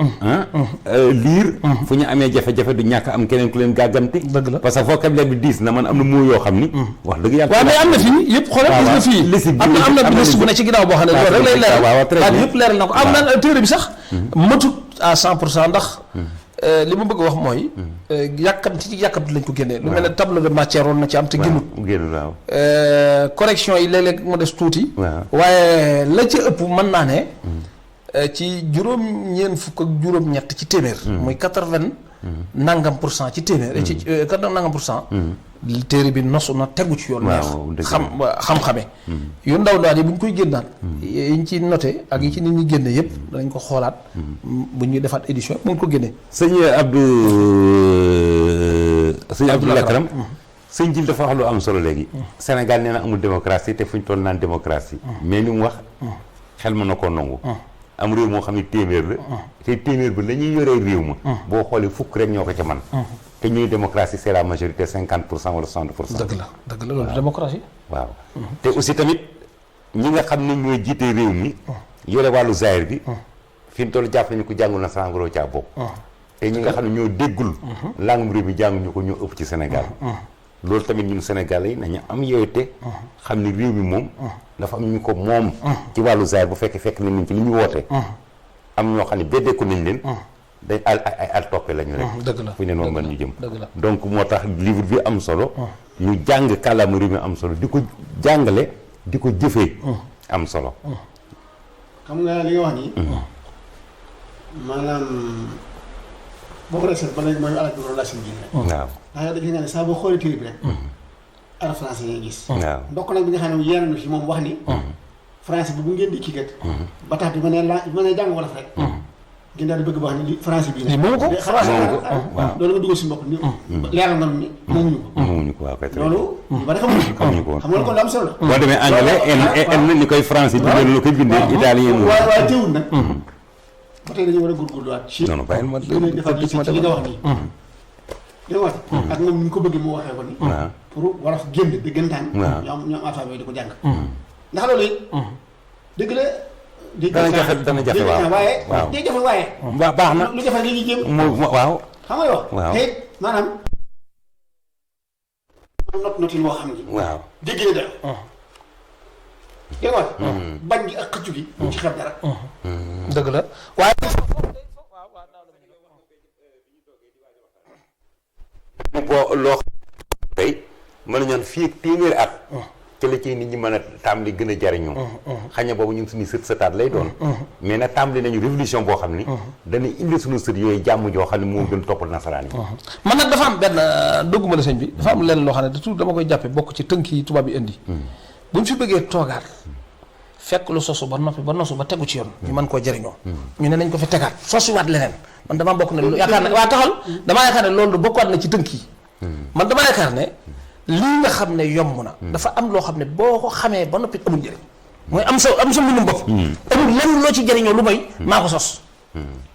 liir fu ñu amee jafe-jafe du ñàkk am keneen ku leen gàgganti dëgg la parce que vocabulaire bi diis na man am na moo yoo xam ni wax dëgg yàlla waaw mais am na fii yëpp xoolal gis nga fii am na liste bu ne ci ginnaaw boo xam ne loolu rek lay leeral yëpp leeral na ko am na téere bi sax matut à 100% ndax li ma bëgg a wax mooy yàkkamti lañ ko génnee lu mel ne tableau de matière woon na ci am te génnut waaw correction yi léeg-léeg mu des tuuti waaye la ci ëpp mën naa ne ci juróom-ñeent fukk ak juróom-ñett ci téeméer muy 80 nangam pour cent ci téeméer ci 80 nangam pour cent téere bi nosu na tegu ci yoon neex xam-xame yu ndaw ndaw yi bu ñu koy génnaat yi ñu ci noté ak yi ci nit ñi génne yëpp danañ ko xoolaat bu ñuy defaat édition mu ngi ko génne sëñ Abdou Lakram sëñ Jil dafa wax lu am solo léegi Sénégal nee na amul démocratie te fu ñu toll naan démocratie mais li mu wax xel mën na koo nangu am réew moo xam ne téeméer la te téeméer bi la ñuy yoree réew ma boo xoolee fukk rek ñoo ko ca man te ñuy démocratie c'est la majorité 50% wala 60%. dëgg la loolu démocratie. waaw te aussi tamit ñi nga xam ne ñooy jiite réew mi. yore wàllu zaahir bi. fi mu toll jàpp nañu ko jàngul nasaraan waroo caa bokk. te ñi nga xam ne ñoo déggul. langum réew mi jànguñu ko ñoo ëpp ci Sénégal. loolu tamit ñun Sénégalais yi nañu am yooyte xam ni réew mi moom dafa am ñu ko moom ci wàllu zaahir bu fekkee fekk nañ ci li ñu woote am ñoo xam ne beddeeku nañ leen day ay al toppe lañu rek dëgg la fu ne noonu mën ñu jëm dëgg la donc moo tax livre bi am solo ñu jàng kàllaama réew mi am solo di ko jàngale di ko jëfee am solo xam nga li nga wax nii maanaam boo ko defee ba léegi mooy alal bi relation bi rek waaw ndax yow dañu ne saa boo xoolee téere bi rek arab français ngay gis waaw ndokk nag bi nga xam ne yenn na si moom wax ni français bi bu ngeen di kii kat ba tax bi ma ne jàng wolof rek ngeen daal di bëgg ba wax ni li français bi lii moomu ko waaw loolu nga dugal si bopp ni leeral nga ni moomuñu ko moomuñu ko waaw kay loolu ñu bari xamuñu ko xam nga kon lu am solo la boo demee anglais en ni koy français bindee lu koy bindee italien mu waaye teewul nag ba tey dañu war a góorgóorluwaat ci non non bàyyil ma li defar li nga wax nii li nga wax ak moom ni ñu ko bëggee mu waxee ko ni waaw pour wolof génn dëggantaan ñoo am alphabet di ko jàng ndax loolu it dëgg la dana jafe waaw waaye waaw day jafe waaye baax na lu jafe li ñuy jéem waaw xam nga yow waaw te maanaam notin boo xam ni waaw dégg na dayo li nga wax bañ gi ak xëccu gi mu ci xeeb dara dëgg la waaye boo loo xam tey mën nañu fii ak téeméeri at ci la ci nit ñi mën a tàmbali gën a jariñoo xañ na boobu ñun suñu sët sëtaat lay doon mais nag tàmbali nañu révolution boo xam ni dana indi suñu sët yooyu jàmm joo xam ne moo gën toppal nasaraan yi man nag dafa am benn dogguma la sëñ bi dafa am lenn loo xam ne de tout dama koy jàppe bokk ci tënk yi tubaab yi indi bu ñu fi bëggee toogaat fekk lu sosu ba noppi ba nosu ba tegu ci yoon ñu mën koo jëriñoo ñu ne nañ ko fi tegaat sosuwaat leneen man damaa bokk ne lu yaakaar ne waa taxal damaa yaakaar ne loolu bokkaat na ci tënk yi man damaa yaakaar ne lii nga xam ne yomb na dafa am loo xam ne boo ko xamee ba noppi amul njëriñ mooy am sa mbindum bopp amul lenn loo ci jëriñoo lu may maa ko sos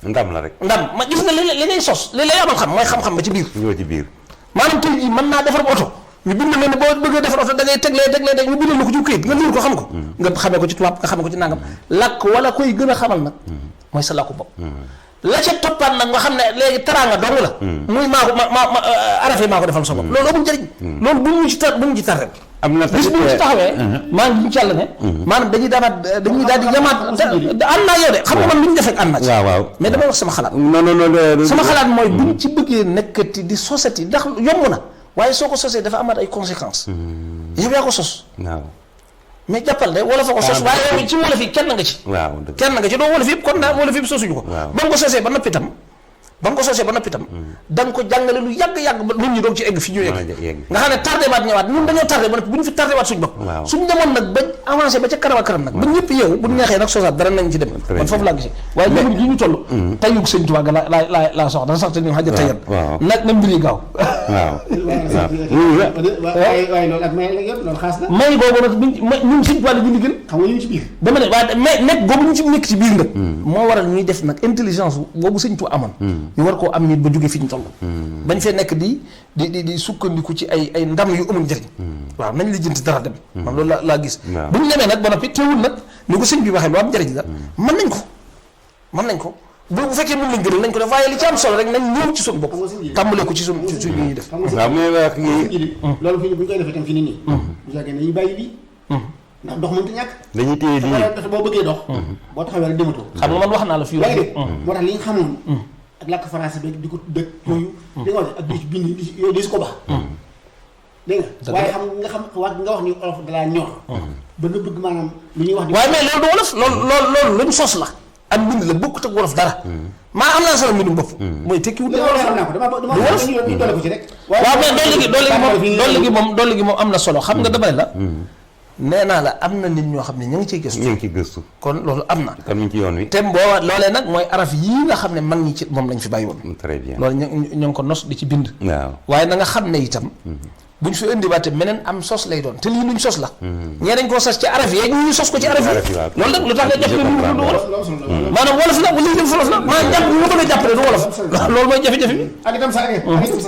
ndam la rek ndam ma gis nga li lay sos li lay amal xam mooy xam-xam ba ci biir ñoo ci biir maanaam tey jii mën naa defar ba oto ñu bind leen boo bëggee defar oto da ngay teglee ñu bindal la ko ci këyit nga liir ko xam ko nga xamee ko ci tubaab nga xamee ko ci nangam làkk wala koy gën a xamal nag mooy sa làkku bopp la ca toppaat nag nga xam ne léegi teraanga dong la muy maa ko ma arafe maa ko defal sa bopp loolu amul njëriñ loolu bu ñu ci tar rek am na bis bu ñu ci taxawee maa ngi ñu ci yàlla ne maanaam dañuy daal di yamaat ànd naa yow de xam nga man lu ñu def rek ànd naa ci waaw mais damay wax sama xalaat non sama xalaat mooy buñ ci bëggee nekkati di sosati ndax yomb na waaye soo ko sosee dafa amaat ay conséquences yow yaa ko sos waaw mais jàppal de wala fa ko sos waaye yow ci wolof yi kenn nga ci waaw kenn nga ci doo wolof yëpp kon naa wolof yëpp sosuñu ko ba nga ko sosee ba noppi tam da nga ko jàngale lu yàgg-yàgg ba nit ñi doog ci egg fi ñu egg nga xam ne tardé baat ñëwaat ñun dañoo tardé ba noppi bu ñu fi tardé waat suñu bopp suñu demoon nag ba avancé ba ca kanam ak kanam nag ba ñëpp yow bu ñu neexee nag sosaat dara nañ ci dem man foofu laa gisee waaye jamono ji ñu toll tayug sëñ Tuubaa ga laa soxla sax te ñu xaja tayal nag na mbir yi gaaw waaye loolu ak may la yor loolu xaas na may boobu nag ñun sëñ Tuubaa la ñu liggéey xam nga ñu ngi ci biir dama ne waaye mais nekk boobu ñu ci nekk ci biir nag moo waral ñuy def nag intelligence boobu sëñ Tuubaa amoon ñu war koo am nit ba jóge fi ñu toll bañ fee nekk di sukkandiku ci ay ndam yu amul njëriñ waaw nañ la jënti dara dem man loolu laa gis bu ñu demee nag ba noppi teewul nag ni ko sëñ bi waxee lu am njëriñ la mën nañ ko bu fekkee mën lañ gënal nañ ko def waaye li ci am solo rek nañ ñëw ci suñu bopp tàmbalee ko ci suñu ñuy def waaw mais wax loolu fi bu ñu koy defee tam fi ni nii bu fekkee ne ñu bàyyi lii ndax dox mënut a ñàkk dañuy téye lii dafa boo bëggee dox boo taxawee rek dematoo xam nga man wax naa la fii yaa ngi dégg moo tax li nga xamoon ak làkk français bi di ko dëkk yooyu di nga wax ak di ci bind yooyu di si ko baax dégg nga waaye xam nga xam nga wax ni olof dalaa ñor bëgg maanaam lu ñuy wax di waaye mais loolu du wolof loolu luñ sos la am mbind la bokkut ak wolof dara maa am naa sama mbindum bopp mooy tekkiwut ne wolof xam naa ko dama ñu doole ko ci rek waaw mais doole gi moom am na solo xam nga dama ne la nee naa la am na nit ñoo xam ne ñu ngi ciy gëstu ñu ngi ciy gëstu kon loolu am na kon ñu ngi ci yoon wi te boo loolee nag mooy araf yii nga xam ne mag ñi ci moom lañ fi bàyyi woon très bien loolu ñu ngi ko nos di ci bind waaw waaye na nga xam ne itam buñ fi indiwaatee meneen am sos lay doon te lii luñ sos la ñee dañ koo sos ci araf yi ñu sos ko ci araf yi loolu nag lu tax nga jàpp ne lu du wolof maanaam wolof la lii dem wolof la maanaam jàpp ñu ko jàppale du wolof loolu mooy jafe-jafe bi ak itam sax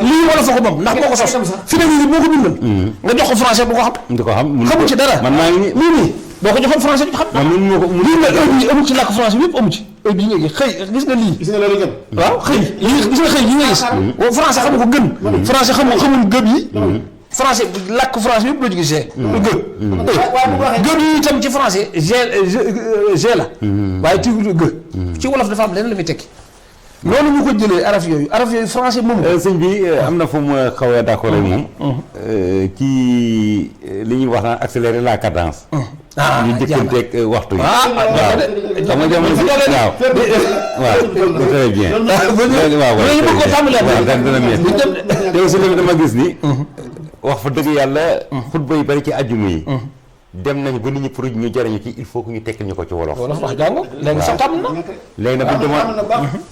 lii wolof a ko moom ndax moo ko sos fi ne nii boo ko bindoon nga jox ko français bu ko xam di ko xam xamu ci dara man maa ngi lii nii boo ko joxoon français bi xam lii nag heure bii amu ci làkk français bi yëpp amu ci heure bii nga gis xëy gis nga lii gis nga loolu gën waaw xëy gis nga xëy yi nga gis français xamu ko gën français xamul gëb yi français làkk français yëpp doo ci gis gë yi itam ci français g la waaye tigu gë ci wolof dafa am leneen la muy tekki loolu ñu ko jëlee araf yooyu français moom sëñ bi am na fu mu xaw a d'accord ak moom ci li ñuy wax naan accélérer la cadence ñu jëkkanteeg waxtu yi waaw xam nga jamono si waaw très bien waaw dana métti te aussi dama gis ni wax fa dëgg yàlla xutba yi bari ci àjjuma yi dem nañu ba nit ñi pour ñu jariñu ci il faut que ñu tekkil ñu ko ci wolof wax jàngo léegi sax tam na léegi nag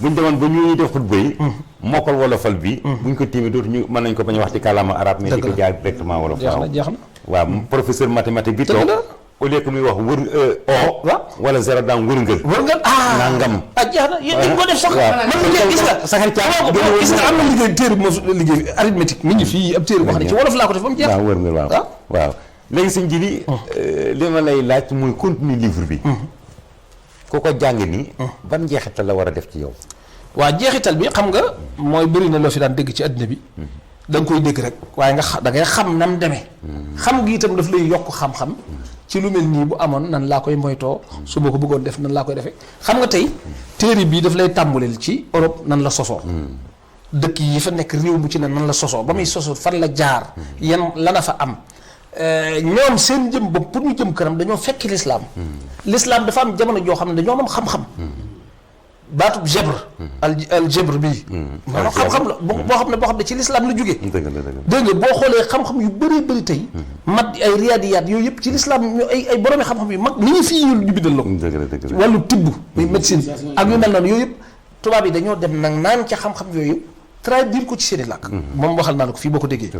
buñ demoon ba ñu def xutba yi mokkal wolofal bi buñ ko tiimee dootu ñu mën nañ ko bañ a wax ci kàllaama arabe mais di ko jaar directement wolof jeex na waaw professeur mathématique bi toog au lieu que muy wax wër wala zéro daan wërngël nangam jeex na yéen dañ ko def sax man liggéey gis nga saxar caa gis nga am na liggéey téere bu ma liggéey arithmétique mi ngi fii ab téere boo xam ne ci wolof laa ko def ba mu jeex waaw wërngël waaw léegi sëñ ji li ma lay laaj mooy contenu livre bi ku ko jàng nii ban njeexital la war a def ci yow waa jeexital bi xam nga mooy bëri na loo fi daan dégg ci àddina bi da nga koy dégg rek waaye da ngay xam nam demee xam gi itam daf lay yokk xam-xam ci lu mel nii bu amoon nan laa koy moytoo su ma ko bëggoon def nan laa koy defee xam nga tey téere bii daf lay tàmbaleel ci Europe nan la sosoo dëkk yi fa nekk réew mu ci ne nan la sosoo ba muy sosoo fan la jaar yan lana fa am ñoom seen jëm bopp pour ñu jëm kanam dañoo fekk l'islam dafa am jamono joo xam ne dañoo am xam-xam baatub jebr al jebr bii maanaam xam-xam la boo xam ne ci l'islam la jógee dégg nga boo xoolee xam-xam yu bëree bëri tey mat ay riyaadiyaat yooyu yëpp ci l'islam ñu ay boroomi xam-xam yu mag ni ñu fii ñu bindal la ko wàllu tibb muy médecine ak yu mel noonu yooyu yëpp tubaab yi dañoo dem nag naan ca xam-xam yooyu traduire ko ci seeni làkk moom waxal naa la ko fii boo ko déggee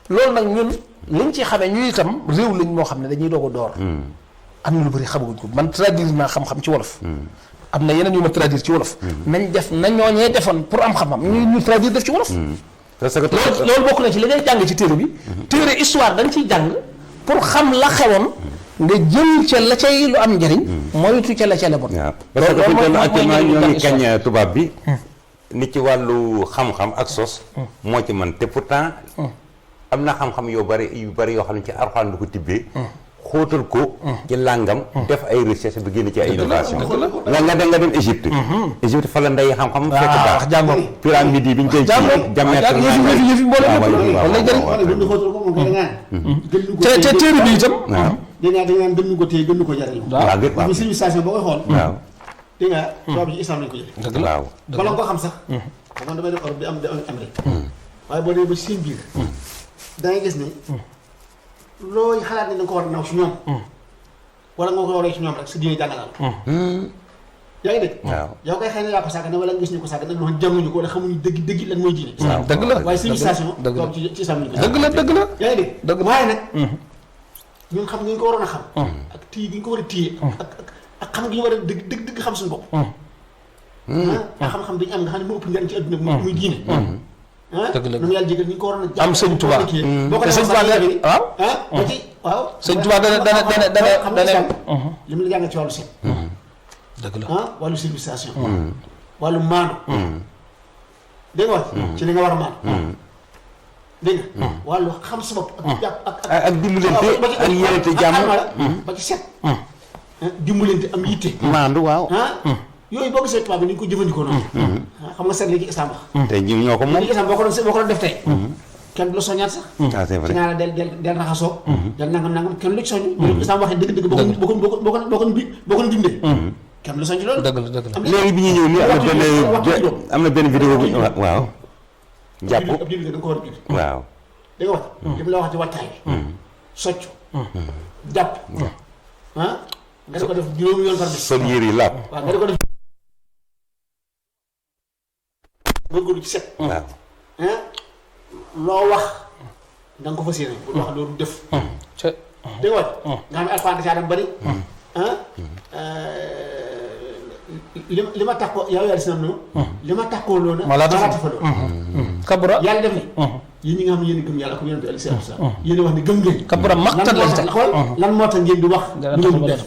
loolu nag ñun liñ ci xamee ñu itam réew lañ moo xam ne dañuy doog a door am na lu bëri xamaguñ ko man traduire naa xam-xam ci wolof am na yeneen yu ma traduire ci wolof nañ def na ñooñee defoon pour am xam-xam ñu traduire def ci wolof parce que loolu bokk na ci li ngay jàng ci téere bi téere histoire dañ ciy jàng pour xam la xewoon nga jël ca la cay lu am njëriñ moytu ca la ca lebon parce que fi toll actuellement ñoo ngi kañ tubaab bi nit ci wàllu xam-xam ak sos moo ci man te pourtant am na xam-xam yu bari yoo xam ne ci Alxuraan du ko tibbee xóotal ko ci làngam def ay recherche bi génn ci ay innovation nga dem Égypte Égypte fa la ndey xam-xam fekk baax jàngoon pyramide yi bi ñu koy diamètre yëfi te téere bi itam dañ gën ko téye gën ko jariñ waaw civilisation boo koy xool waaw dégg nga tubaab yi ci islam lañ ko jëlee dëgg la waaw bala nga ko xam sax man damay def Europe di am Amérique waaye boo demee ba seen biir da ngay gis ne looy xalaat ne da nga ko war a naw si ñoom wala nga ko waree si ñoom rek sa diine jàngalal yaa ngi dégg waaw yow kay xëy na yaa ko sàgg ne wala nga gis ñu ko sàgg nag ñoo jànguñu ko wala xamuñu dëgg lan mooy diine dëgg la waaye civilisation toog ci islam lañ ko dëgg la yaa ngi dëgg dégg waaye nag ñun xam ñu ko waroon a xam ak téye gi ñu ko war a téye ak xam gi ñu war a dëgg xam suñu bopp ak xam-xam bi ñu am nga xam ne moo ëpp njariñ ci adduna bi muy diine dëgg la nu mu yàlla jégal ñu ko waroon a am sëñ Tuubaa boo ko sëñ Tuubaa waaw ba ci waaw sëñ Tuubaa dana li mu la jàngal ci wàllu seet dëgg la wàllu civilisation wàllu maandu dégg nga wax ci li nga war a maandu dégg nga wàllu xam sa bopp ak jàpp ak dimbalante ak yéenante jàmm ba ci set dimbalante am yitte maandu waaw yooyu boo gisee tubaab bi ni ñu ko jëfandikoo noonu xam nga seet léegi islam wax te ñoo ko moom léegi islam boo ko doon def tey kenn du la soññaat sax c'est vrai ci naa la del raxasoo del nangam kenn lu ci soññ ñu islam waxee dëgg boo ko dindee kenn lu soññ ci loolu dëgg la léegi bi ñuy ñëw nii am na benn vidéo bu waaw jàpp ab julli da nga ko war a julli waaw da nga wax li mu la wax ci wattaay bi soccu jàpp nga di ko def juróomi yoon par bis sol yére yi laab waaw nga di ko def góorgóorlu ci set waaw loo wax da nga ko fas yéene bu wax loolu def dégg nga nga xam ne alxuraan da caa dem bëri li ma takkoo yow yàlla si nam noonu li ma takkoo loolu ma laa tafa kabura yàlla def ni yéen ñi nga xam ne yéen gëm yàlla comme yonent bi alayhi salaatu wa salaam yéen wax ni gëm ngeen kabura maqtan la teg xool lan moo tax ngeen di wax lu ngeen di def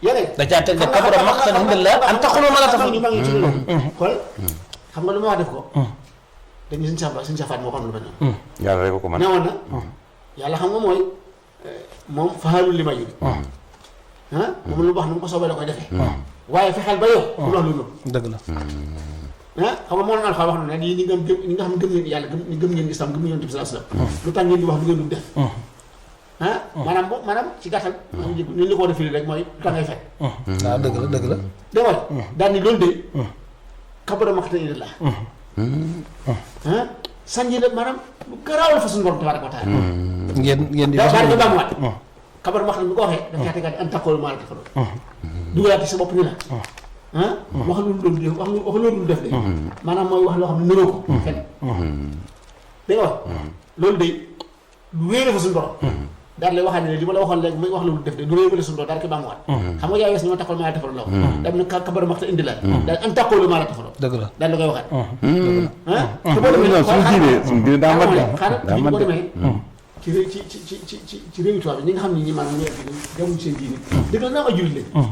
yaa ngi da caa teg ne kabura maqtan indallah an taqulu ma la tafa ñu maa ngi ci loolu xool xam nga lu ma wax def ko dañu suñu safaat moo xam lu mel noonu. yàlla rek ko mën. newoon na yàlla xam nga mooy moom faxaalul li ma yëg. moom lu baax nu mu ko soobee la koy defee. waaye fexeel ba yow. pour wax lu nëbb. dëgg la. xam nga moo doon alxam wax na ne ñi nga xam gëm ngeen yàlla gëm ngeen islam gëm ngeen Yonent bi sallallahu alayhi wasallam. lu tax ngeen di wax lu ngeen du def. maanaam ci gàttal. ñu li ko war a firi rek mooy lu tax ngay fekk. waaw dëgg la dëgg la. dégg nga daal ni loolu de. kabara maqtan indallah. sànni la maanaam lu garaaw la fa suñu borom tabaaraka wa taala. ngeen di daal di baamuwaat. kabara maqtan bu ko waxee. dafa caa tegaat an taqoolu maa la defaloon. dugalaat sa bopp ni la. wax loolu def de. maanaam mooy wax loo xam ne niroo ko. fenn. dégg nga wax. loolu de lu wéer fa suñu borom. daal lay waxaat ne li ma la waxoon léegi muy wax loolu def de lu wéer suñu borom daal di ko baamuwaat. xam nga yaa wees ni ma taqoolu maa la defaloon la wax. daal ne kabara maqtan indi la. daal an taqoolu maa la defaloon. dëgg la daal la koy waxaat. te boo demee suñu diine daa mat xaaral boo demee ci réew tubaab bi ñi nga xam ne ñi maanaam ñoo fi demuñ seen diine dëgg la naa ay jullit lañ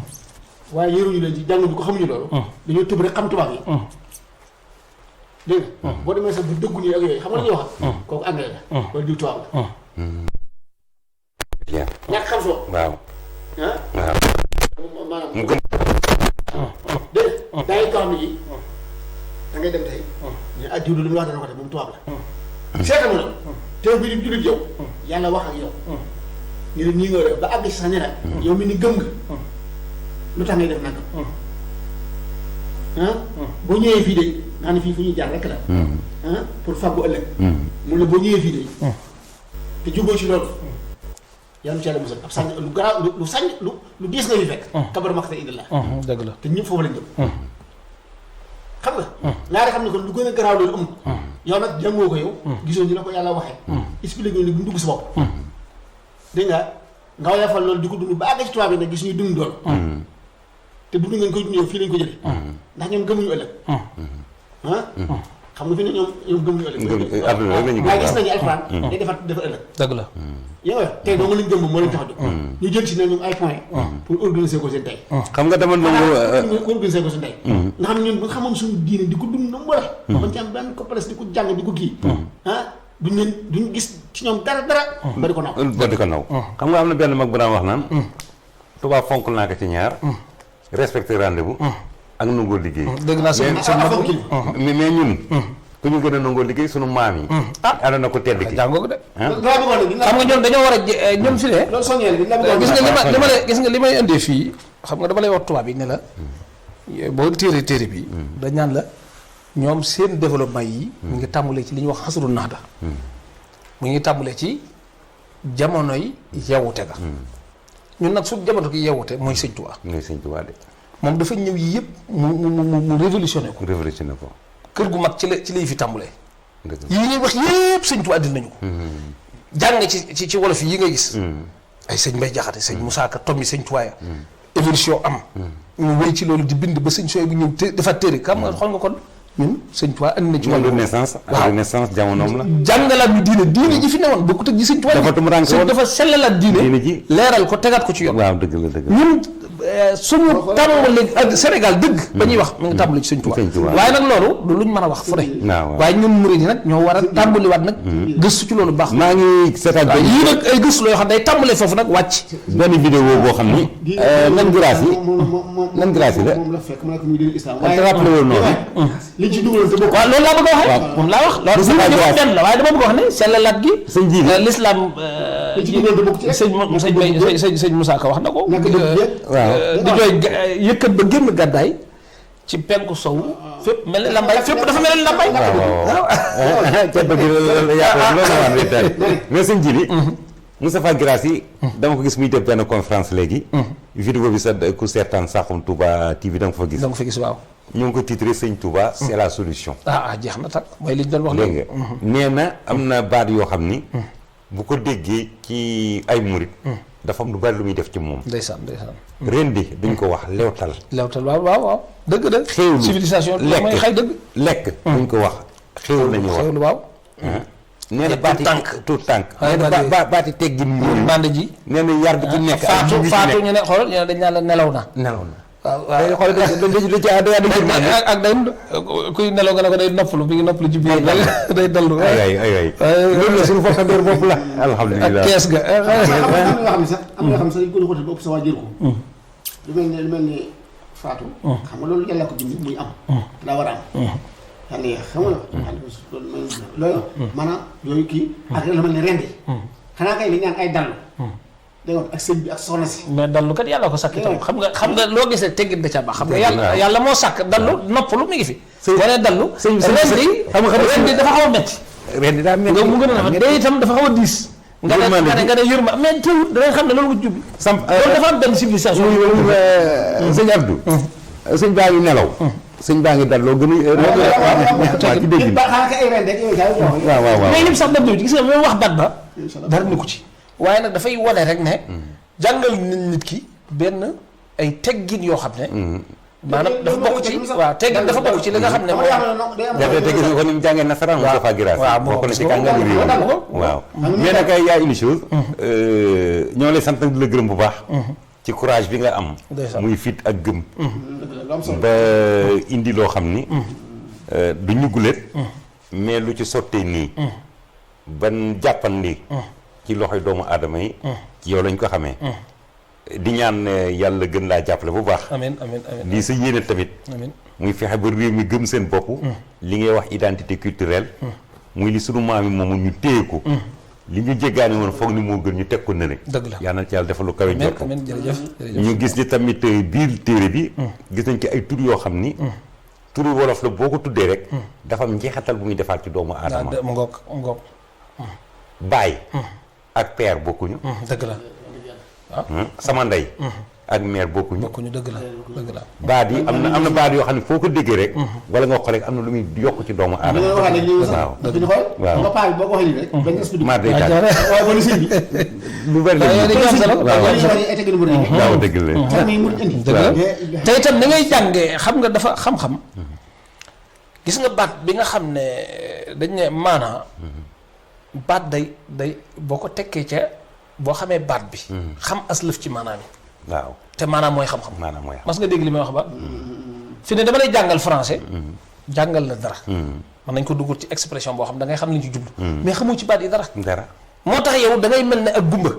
waaye yëruñu leen ci jànguñu ko xamuñu loolu dañoo tëb rek xam tubaab yi dégg nga boo demee sax bu dëggu nii ak yooyu xam nga la ñuy wax kooku anglais la wala diw tubaab la ñàkk xam soo waaw maanaam mu gën dégg nga daa yi ko xam ne yi da ngay dem tey ñu diw lu mu wax dana ko def moom tubaab la seetama la teew bi di jullit yow yàlla wax ak yow ñu ne nii nga def ba àgg si sax ne la yow mi ni gëm nga lu tax ngay def nangam boo ñëwee fii de nga xam ne fii fu ñuy jaar rek la pour fàggu ëllëg mu ne boo ñëwee fii de te juboo ci loolu yàlla ci yàlla musal ab sànni lu garaaw lu sànni lu diis nga fi fekk kabara maqtan indallah dëgg la te ñëpp foofu lañ jëm xam nga ñaari xam ne kon lu gën a garaaw loolu amul yow nag jàngoo ko yow gisoo ñu la ko yàlla waxee expliqué ñu ne bu dugg sa bopp dégg nga woyofal loolu di ko dund ba àgg ci tubaab yi nag gis ñuy dund loolu te dund ngeen koy dund yow fii lañ ko jëlee ndax ñoom gëmuñu ëllëg xam nga fi ne ñoom gëmuñu ëllëg àdduna rek lañu waaye gis nañu alxuraan day defar ëllëg dëgg la yow tey doo nga lañ gëm moo leen tax a jóg ñu jël ci ne ñoom ay point pour organiser ko seen tey xam nga dama nangu organiser ko seen tey nga xam ne ñun ba nga xamoon suñu diine di ko dund na mu war a bañ ci am benn complexe di ko jàng di ko kii duñ gis ci ñoom dara ba di ko naw xam nga am na benn mag bu daan wax naan tubaab fonk naa ko ci ñaar respecter rendez-vous ak nangoo liggéey dëgg naa seen mais ñun ku ñu gën a nangoo liggéey sunu maam yi ànd na ko tedd ki jàngoo ko de xam nga ñoom dañoo war a ñoom fi ne loolu soññeel bi gis nga li may indee fii xam nga dama lay wax tubaab yi ne la boo téere bi dañ naan la ñoom seen développement yi mu ngi tàmbalee ci li ñuy wax xasru naxda mu ngi tàmbalee ci jamonoy yewute ga ñun nag su jamono gi yewute mooy Sëñ Tuubaa de moom dafa ñëw yi yëpp mu révolutionné ko kër gu mag ci lay fi tàmbalee yi ñuy wax yëpp Sëñ Tuubaa indi nañu ko jàng ci wolof yi nga gis ay sëñ Mbay Jaxate sëñ Musaa Ka tommi Sëñ Tuubaa ya évolution am ñu wéy ci loolu di bind ba sëñ sooy bu ñëw dafa téere xam nga xool nga kon ñun Sëñ Tuubaa andi na ci wàllu renaissance jamonoom la jàngalaat ñu diine ji fi newoon bokkut ak ji Sëñ Tuubaa dafa sellalaat diine ji leeral ko tegaat ko ci yoon waaw dëgg la ñun suñu tàmbali ak Sénégal dëgg ba ñuy wax mu ngi tàmbali ci Sëñ Tuubaa waaye nag loolu du luñ mën a wax fu ne waaye ñun murid yi nag ñoo war a tàmbaliwaat nag gëstu ci loolu baax maa ngi seetaan yii nag ay gëstu loo xam day tàmbalee foofu nag wàcc benn vidéo boo xam ni nan grâce yi la moom la fekk mu nekk muy déglu islam te rappelé woon noonu liñ ci dugaloon te bokk waaw loolu laa bëgg a wax moom laa wax loolu benn la waaye dama bëgg a wax ne sellalaat gi sëñ ji l'islam sëñ Moussa Ka wax na ko di jooy yëkkat ba génn gàddaay ci penku sow fépp mel ni lambay fépp dafa mel ni lambay mais sëñ ji bi Moustapha Guirassy dama ko gis muy def benn conférence léegi vidéo bi sa ku seetaan Saxum Touba TV da nga ko fa gis waaw ñu ngi ko titré Sëñ Touba c'est la solution jeex na tak mooy li ñu doon wax léegi nee na am na baat yoo xam ni bu ko déggee ci ay murit dafa am lu bari lu muy def ci moom ndeysaan rendi duñ ko wax lewtal waaw dëgg de xéewlu civilisation mooy xay dëgg lekk duñ ko wax xéewlu lañu wax xéewlu waaw nee na baati tuut tànk nee na baati teggin bande ji nee na yar bi ci nekk faatu ñu ne xool ñu ne dañ naan la nelaw na waaw xool ak day kuy nelaw nga ne ko day noppalu mi ngi noppalu ci biir day dallu ay loolu la suñu force door bopp la alhamdulilah ak kees ga am na yoo xam ne sax dañ ko doon xóotal ba ëpp sa waa jël ko lu mel ni faatu xam nga loolu yàlla ko bind muy am daa war a am yàlla yeex xam nga loolu maanaam yooyu kii ak lu mel ni rendi xanaa kay li ñaan ay dallu dégg nga ak sëñ bi ak soxna si mais dallu kat yàlla ko sàkk itam xam nga loo gisee teggin da ca baax xam nga yàlla moo sàkk dallu noppalu mi ngi fi wane dallu rendi dafa xaw a metti rendi daa metti mu gën a rafet day itam dafa xaw a diis nga ne yërma mais teewul da ngay xam ne loolu nga jubbi loolu dafa am benn civilisation sëñ Abdou sëñ baa ngi nelaw sëñ baa ngi dal loo gën a ci dégg waaw mais lim sax dab di gis nga même wax baat ba dara ni ko ci waaye nag dafay wane rek ne jàngal nit ki benn ay teggin yoo xam ne maanaam dafa bokk ci waaw teggin dafa bokk ci li nga xam ne dafay teggin ko ni mu jàngee nasaraan mu dafa giraas bokk na ci kàngaam réew waaw mais nag y a une chose ñoo lay sant di la gërëm bu baax ci courage bi nga am muy fit ak gëm ba indi loo xam ni du ñuguleet mais lu ci sottee nii ban jàppandi ci loxoy doomu aadama yi ci yow lañ ko xamee di ñaan yàlla gën laa jàppale bu baax amiin amiin amiin lii sa yéene tamit muy fexe ba réew mi gëm seen bopp li ngay wax identité culturelle muy li sunu maam yi moomu ñu téye ko li ñu jéggaani woon foog ni moo gën ñu teg ko nële dëgg la yàlla na ci yàlla defal lu kawe njort amiin jërëjëf ñu gis ni tamit biir téere bi gis nañ ci ay tur yoo xam ni turu wolof la boo ko tuddee rek dafa am njeexatal bu muy defaat ci doomu aadama mu ngoog baay ak père bokkuñu dëgg la waaw sama ndey ak mère bokkuñu dëgg la baat yi am na baat yoo xam ne foo ko déggee rek wala nga wax rek am na lu muy yokk ci doomu aadama waaw nga paa bi boo ko waxee nii rek benn esprit maa day tàgg waaye ba lu sëñ bi lu bari la waaw dëgg la te itam ni ngay jàngee xam nga dafa xam-xam gis nga baat bi nga xam ne dañ ne maanaa baat day boo ko tekkee ca boo xamee baat bi xam aslëf ci maanaam yi waaw te maanaam mooy xam-xam maanaam mooy mas nga dégg li may wax ba fi ne dama lay jàngal français jàngal la dara mën nañ ko dugal ci expression boo xam da ngay xam li ñu ci jublu mais xamoo ci baat yi dara moo tax yow da ngay mel ne ak gumba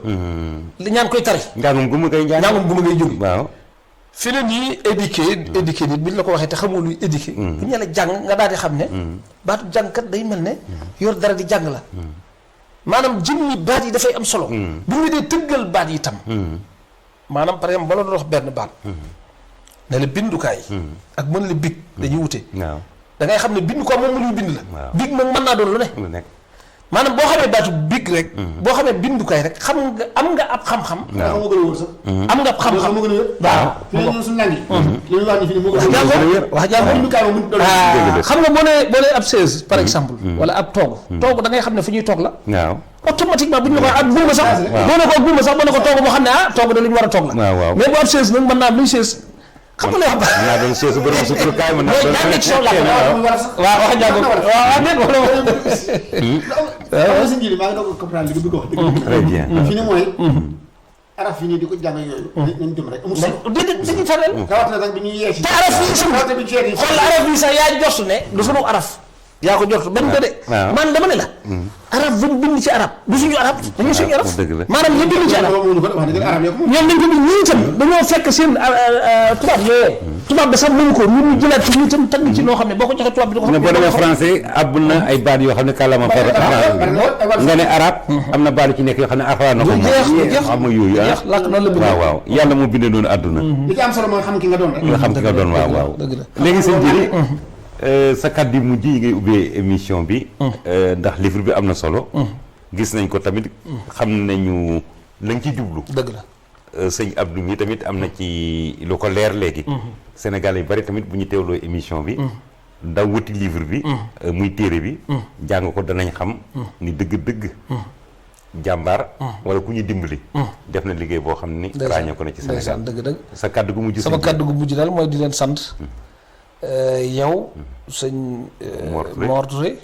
li ñaan koy tari njàngum gumba ngay jóge waaw fi ne nii éduqué nit bi ñu la ko waxee te xamoo luy éduqué bu ñu la jàng nga daal di xam ne baatu jàngkat day mel ne yor dara di jàng la maanaam jëmmi baat yi dafay am solo bu ñu dee tëggal baat yi tam maanaam par exemple bala doon wax benn baat ne la bindukaay ak mën la big dañuy wute da ngay xam ne bindukaay moom mënuñu bind la big moom mën naa doon lu ne maanaam boo xamee baatu big rek boo xamee bindukaay rek xam nga am nga ab xam-xam am nga ab xam-xam waaw wax jàngo xam nga boo nee ab chaise par exemple wala ab toog da ngay xam ne fu ñuy toog la automatiquement bu ñu la ko ab buuma sax boo ne ko buuma sax boo ne ko toog boo xam ne toog da lu ñu war a toog la mais bu ab chaise nag mën naa am luy chaise xam nga lay wax mën naa doon chaise bërëb sutura kaay mën naa doon jàng ci saw làkk waaw wax jàngo waaw déet wala si njëriñ maa ngi doog comprendre li nga bëgg a wax très bien fi ne mooy araf yi nii di ko jàng yooyu nañ dem rek amul solo dañuy faral rawatina nag bi ñuy yeesi te araf yi sax xool araf yi sax yaa jortu ne du sunu araf yaa ko jortu benn ko de man dama ne la arab buñ bind ci arab du suñu arab dañuy suñu arab maanaam ñu bind ci arab ñoom dañ ko bind ñii itam dañoo fekk seen tubaab yooyu tubaab bi sax mënu ko ñu jëlaat ci ñu itam tagg ci loo xam ne boo ko joxee tubaab bi du ko xam ne boo demee français ab na ay baat yoo xam ne kàllaama nga ne arab am na baat yu ci nekk yoo xam ne alxuraan na ko xam nga yooyu làkk noonu la bind waaw yàlla moo bindee noonu àdduna li ci am solo mooy xam ki nga doon rek nga xam ki nga doon waaw léegi sëñ Jili sa kàddu yu mujj yi ngay ubbee émission bi ndax livre bi am na solo gis nañ ko tamit xam nañu la nga ci jublu dëgg la sëñ Abdou mi tamit am na ci lu ko leer léegi Sénégal yi bari tamit bu ñu teewloo émission bi daw wuti livre bi muy téere bi jàng ko danañ xam ni dëgg-dëgg jàmbaar wala ku ñu dimbali def na liggéey boo xam ni ràññee ko na ci Sénégal dëgg sa kàddu gu mujj sama kàddu gu mujj daal mooy di leen sant yow sëñ Mor Touré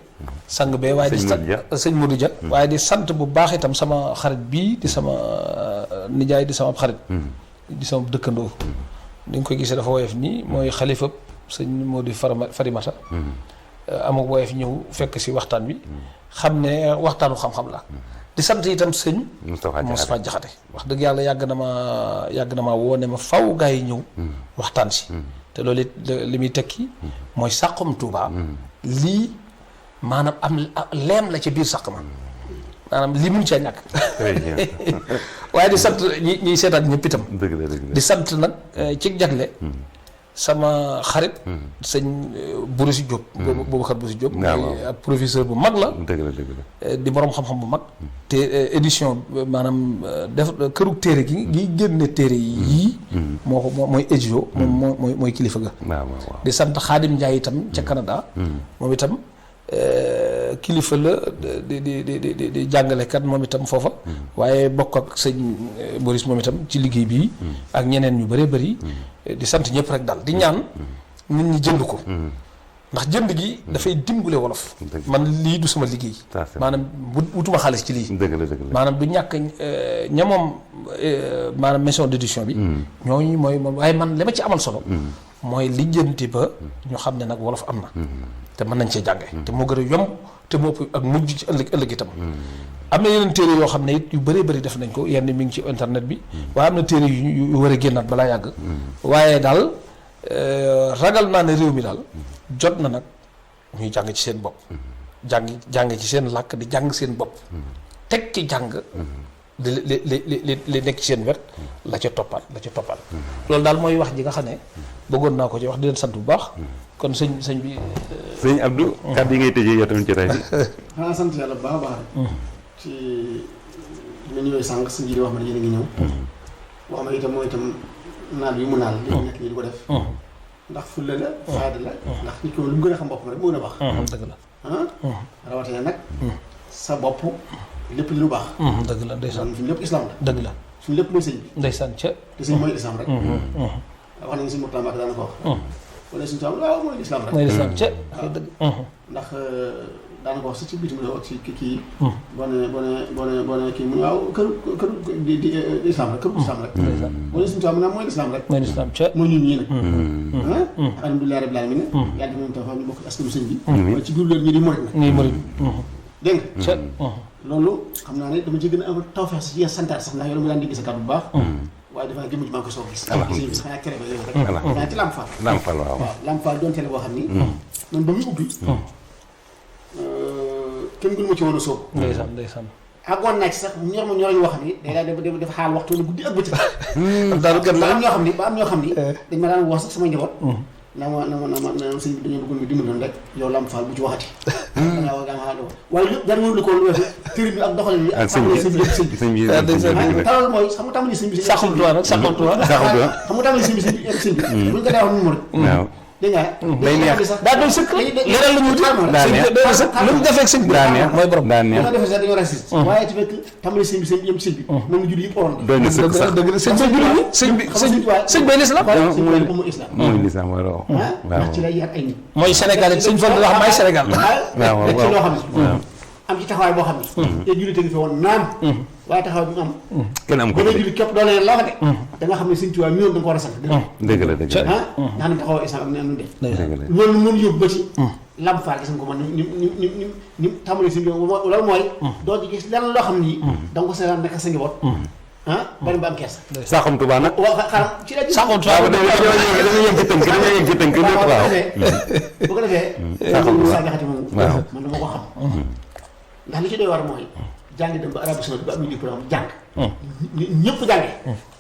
sang bee waaye di sant sëñ Modou Dia waaye di sant bu baax itam sama xarit bii di sama nijaay di sama xarit di sama dëkkandoo ni nga koy gisee dafa woyof nii mooy xalifa sëñ Modou Farimata amuk woyof ñëw fekk si waxtaan wi xam ne waxtaanu xam-xam la di sant itam sëñ Moustapha Jaxate wax dëgg yàlla yàgg na ma woo ne ma faw gaa yi ñëw waxtaan si te loolu it li muy tekki mooy Saxum Touba lii maanaam am leem la ci biir sàq ma maanaam lii mun cee ñàkk waaye di sant ñiy seetaan ñëpp itam di sant nag ci jagle sama xarit sëñ Bourisi Diop Boubacar Bourisi Diop ab professeur bu mag la di borom xam-xam bu mag te édition maanaam def këru téere gi génne téere yii moo ko mooy Edjo moom mooy kilifa ga di sant Xaadim Njaay itam ca Canada moom itam kilifa la di jàngalekat moom itam foofa waaye bokk ak sëñ Boris moom itam ci liggéey bii ak ñeneen ñu bëree bëri di sant ñëpp rek daal di ñaan nit ñi jënd ko ndax jënd gi dafay dimbale wolof man lii du sama liggéey maanaam wutuma xaalis ci lii maanaam du ñàkk ña moom maanaam maison d'édition bi ñooñu mooy moom waaye man li ma ci amal solo mooy lijjanti ba ñu xam ne nag wolof am na te mën nañ cee jànge te moo gën a yomb te moo ëpp ak mujj ci ëllëg itam am na yeneen téere yoo xam ne it yu bëree bëri def nañ ko yenn mi ngi ci internet bi waaye am na téere yu war a génnaat balaa yàgg waaye daal ragal naa ne réew mi daal jot na nag ñuy jàng ci seen bopp jàng ci seen làkk di jàng seen bopp teg ci jàng li nekk ci seen wet la ca toppaat loolu daal mooy wax ji nga xam ne bëggoon naa ko ci wax di leen sant bu baax kon sëñ bi sëñ Abdou kàddu yi ngay tëjee yow tamit ci tay bi xanaa sant yàlla bu baax a baax ci li ñëwee sànq si njiit wax ma ne yéen a ngi ñëw wax ma itam mooy itam naal bi mu naal li nekk ñi di ko def ndax fulla la faayda la ndax nit ko lu mu gën a xam boppam rek moo gën a baax dëgg la rawatina nag sa bopp lépp li lu baax dëgg la ndeysaan suñu lépp islam la dëgg la suñu lépp mooy sëñ bi ndeysaan ca te sëñ mooy islam rek wax nañu si Mourtada Mbacké daana ko wax wala suñu tam waaw mooy islam rek mooy islam ca dëgg ndax daana ko wax sax ci bitim réew ak ci kii boo ne kii mu ne waaw kër di islam rek kër islam rek boo ne suñu tam mu ne mooy islam rek mooy islam ca mooy ñun ñii nag alhamdulilah rabbil alamin yàlla moom tam fa ñu bokk askanu sëñ bi waaye ci biir loolu ñi di murit nag ñuy murit dégg nga ca loolu xam naa ne dama ci gën a am tawfeex si yéen santaat sax ndax yow dama daan dégg sa kàddu bu baax waaye dafa jëmm ji maa ngi koy soog gis sëñ bi xanaa kere ba yooyu rek xanaa ci Lamp Fall waaw Lamp Fall doon télé boo xam ni man ba muy ubbi kenn gënu ma ci woon a sóobu ndeysaan àggoon naa ci sax ñor ma ñor yoo xam ni day daal def xaal waxtu wala guddi ak bëccëg daal gën ba am ñoo xam ni dañ ma daan wax sax sama njaboot naa ma sëñ bi dañoo bëggoon nga dimbali rek yow Lamp Fall bu ci waxati waaye lépp dara wóorlu ko lu weesu tëri bi ak doxalin bi ak tàmbali sëñ bi talal mooy xam nga tàmbali sëñ bi Saxum Touba nag Saxum Touba xam nga tàmbali sëñ bi buñ ko dee wax numéro dégg nga day neex daa doon sëkk leneen lu ñu wuti daa neex lu mu defee sëñ bi daa neex mooy borom daa neex bu ko defee sax dañoo raciste waaye ci fekk tàmbali sëñ bi yem sëñ bi moom la julli yëpp waroon doy na sëkk sax dëgg la sëñ bi julli sëñ bay l'islam mooy islam mooy lislam wala ndax ci lay yar ay nit mooy Sénégal it sëñ Fall wax maay Sénégal waaw ci loo xam ne am ci taxawaay boo xam ne te julli tegi fi woon naam waaye taxawaay bi mu am kenn am ko ba julli képp doole loo xam ne da nga xam ne sëñ Tuubaa mi yoon da nga ko war a sant dëgg la nga xam ne taxawaay islam ak ne am nu def dëgg la loolu mënu yóbbu ba ci Lamp Fall gis nga ko man ni tàmbali sëñ bi loolu mooy doo ci gis lenn loo xam ni da nga ko seetaan nekk sa njaboot bari ba am kersa Saxum Touba nag waaw xaaral ci la Saxum Touba dañoo yëg ci tënk lépp waaw bu ko defee Saxum Touba saa jaxati moom waaw man dama ko xam ndax li ci doy war mooy jàngi dem ba Arabie Saoudite ba am ñu diplôme jàng ñëpp jànge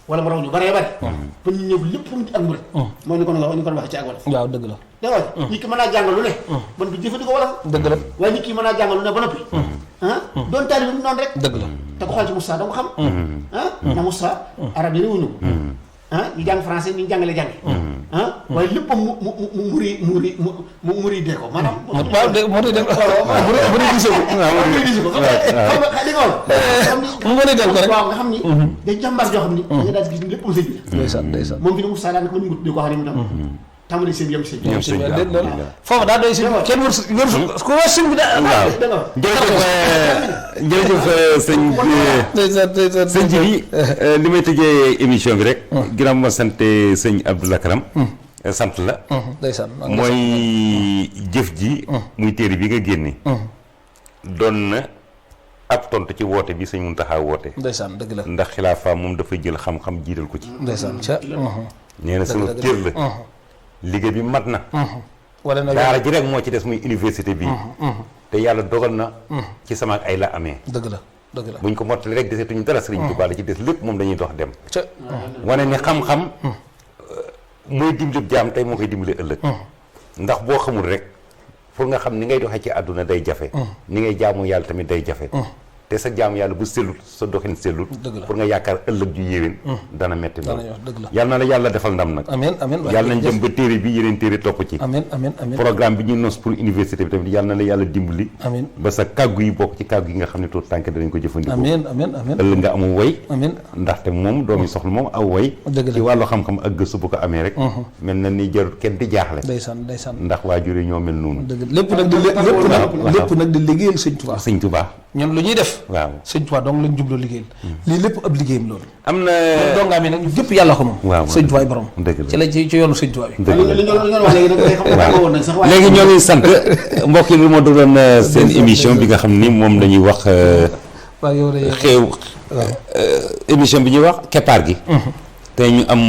wala mu raw ñu baree bari pour ñu ñëw lépp mu ak murit mooy ni ko waxee ci ak wolof waaw dëgg la dégg nga nit ki mën naa jàng lu ne ban du jëfandikoo wolof dëgg la waaye nit ki mën naa jàng lu ne ba noppi doon taalibe bi noonu rek dëgg la te ko xool ci Moussa da nga xam na Moussa arab yi réwuñu ko ñu jàng français ñu jàngale jàngi waaye lépp mu muri dee ko maanaam waaw de muri de muri gisee ko xam nga di nga mu muri del ko rek waaw nga xam ni day jàmbaar joo xam ni da nga daal di gis ni lépp mu sëñ bi ndeysaan moom fi ne Moussa daanaka mën ngut di ko xam ne mu tam tàmbali seen yem sëñ bi. ñoom sëñ bi déet loolu foofu daa doy sëñ bi kenn wër ku wër sëñ bi daa waaw jërëjëf sëñ ji bi li may tëjee émission bi rek ginnaaw ma sant sëñ Abdou Lakram sant la ndeysaan mooy jëf ji muy téere bi nga génne doon na ab tontu ci woote bi sëñ Muntaxa woote ndeysaan dëgg la ndax xilaafa moom dafay jël xam-xam jiital ko ci ndeysaan ca nee na sunu cër la liggéey bi mat na wala na daara ji rek moo ci des muy université bi te yàlla dogal na ci sama ay la amee dëgg la dëgg la buñ ko mottali rek desetuñu dara sëriñ Tuubaa la ci des lépp moom dañuy dox dem ca wane ne xam-xam mooy dimbali jaam tey moo koy dimbali ëllëg ndax boo xamul rek pour nga xam ni ngay doxee ci àdduna day jafe ni ngay jaamu yàlla tamit day jafe te sa jaamu yàlla bu sellut sa doxin sellut pour nga yaakaar ëllëg ju yéwén dana metti lool yàlla na la yàlla defal ndam nag amiin amiin yàlla nañ dem ba téere bi yeneen téere topp ci amiin amiin amiin programme bi ñu nos pour université bi tamit yàlla na la yàlla dimbali amiin ba sa kàggu yi bokk ci kàggu yi nga xam ne tuut tànk danañ ko jëfandikoo amiin amiin amiin ëllëg nga amul way amiin ndaxte moom doomi soxla moom aw way ci wàllu xam-xam ak gëstu bu ko amee rek mel na ni jarul kenn di jaaxle ndeysaan ndeysaan ndax waajur yi ñoo mel noonu dëgg lépp nag di lépp nag di liggéeyal sëñ Tuubaa sëñ Tuubaa ñun lu ñuy def waaw sëñ Tuubaa donc lañ jubloo liggéeyal lii lépp ab liggéeyam loolu am na dongaam yi nag ñu jëpp yàlla ko moom waaw sëñ Tuubaa borom dëgg la ci la ci yoonu sëñ Tuubaa bi waaw léegi ñoo ngi sant mbokk yi bi moo doon seen émission bi nga xam ni moom lañuy wax waaw yow de xew émission bi ñuy wax keppaar gi tey ñu am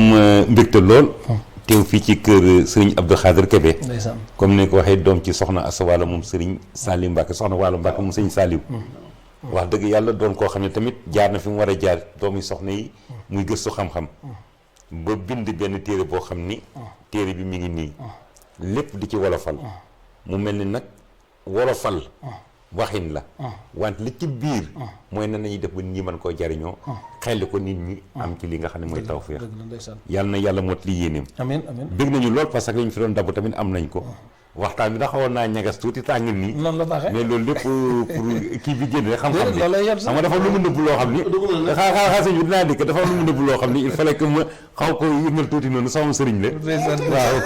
mbégte lool teew fii ci kër sëriñ Abdou Khadir Kébé ndeysaan comme ni ko waxee doom ci soxna Assa Walo moom sëriñ Saliou Mbacke soxna Walo Mbacke moom sëriñ Saliou wax dëgg yàlla doon koo xam ne tamit jaar na fi mu war a jaar doomi soxna yi muy gëstu xam-xam ba bind benn téere boo xam ni téere bi mi ngi nii lépp di ci wolofal mu mel ni nag wolofal waxin la wante li ci biir mooy nan nañuy def ba nit ñi mën koo jariñoo xelli ko nit ñi am ci li nga xam ne mooy tawfeex yàlla na yàlla mot li yéeneem amiin amiin bëgg nañu lool parce que li ñu fi doon dabb tamit am nañ ko waxtaan bi da xawoon naa ñagas tuuti tàng nii noonu la baaxee mais loolu lépp pour kii bi génn rek xam-xam bi loolu lay yem xam nga dafa lu mu nëbb loo xam ni xaa sëñ bi dinaa dikk dafa lu mu nëbb loo xam ni il fallait que ma xaw ko yëngal tuuti noonu sama sëriñ la waaw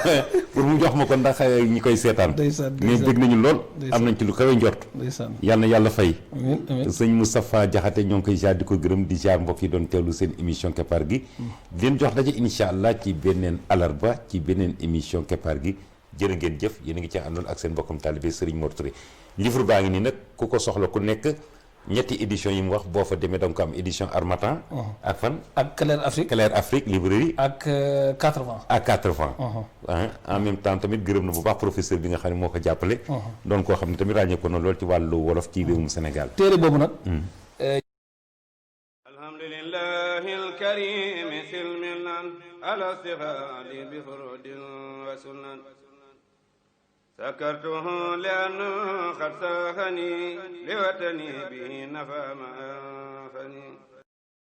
pour mu jox ma ko ndax ñi koy seetaan mais bëgg nañu lool am nañ ci lu kawe njort yal na yàlla fay sëñ Moustapha Diakhaté ñoo ngi koy jaar di ko gërëm di jaar mbokk yi doon teewlu seen émission keppaar gi di leen jox daje incha allah ci beneen alarba ci beneen émission keppaar gi jërë ngeen jëf yéen a ngi ci àndoon ak seen mbokkam taalibe Serigne Mor Touré livre baa ngi nii nag ku ko soxla ku nekk ñetti édition yi mu wax boo fa demee da nga ko am édition Harmattan ak fan ak Claire Afrique librairie ak 80 ak 80 en même temps tamit gërëm na bu baax professeur bi nga xam ne moo ko jàppale doon koo xam ne tamit ràññee ko na lool ci wàllu wolof ci réewum Sénégal téere boobu nag alhamdulillahi alkarim silmilan ala sihali bi furudin wa sunan سكرته لأنه قد ساخني لوطني به نفى ما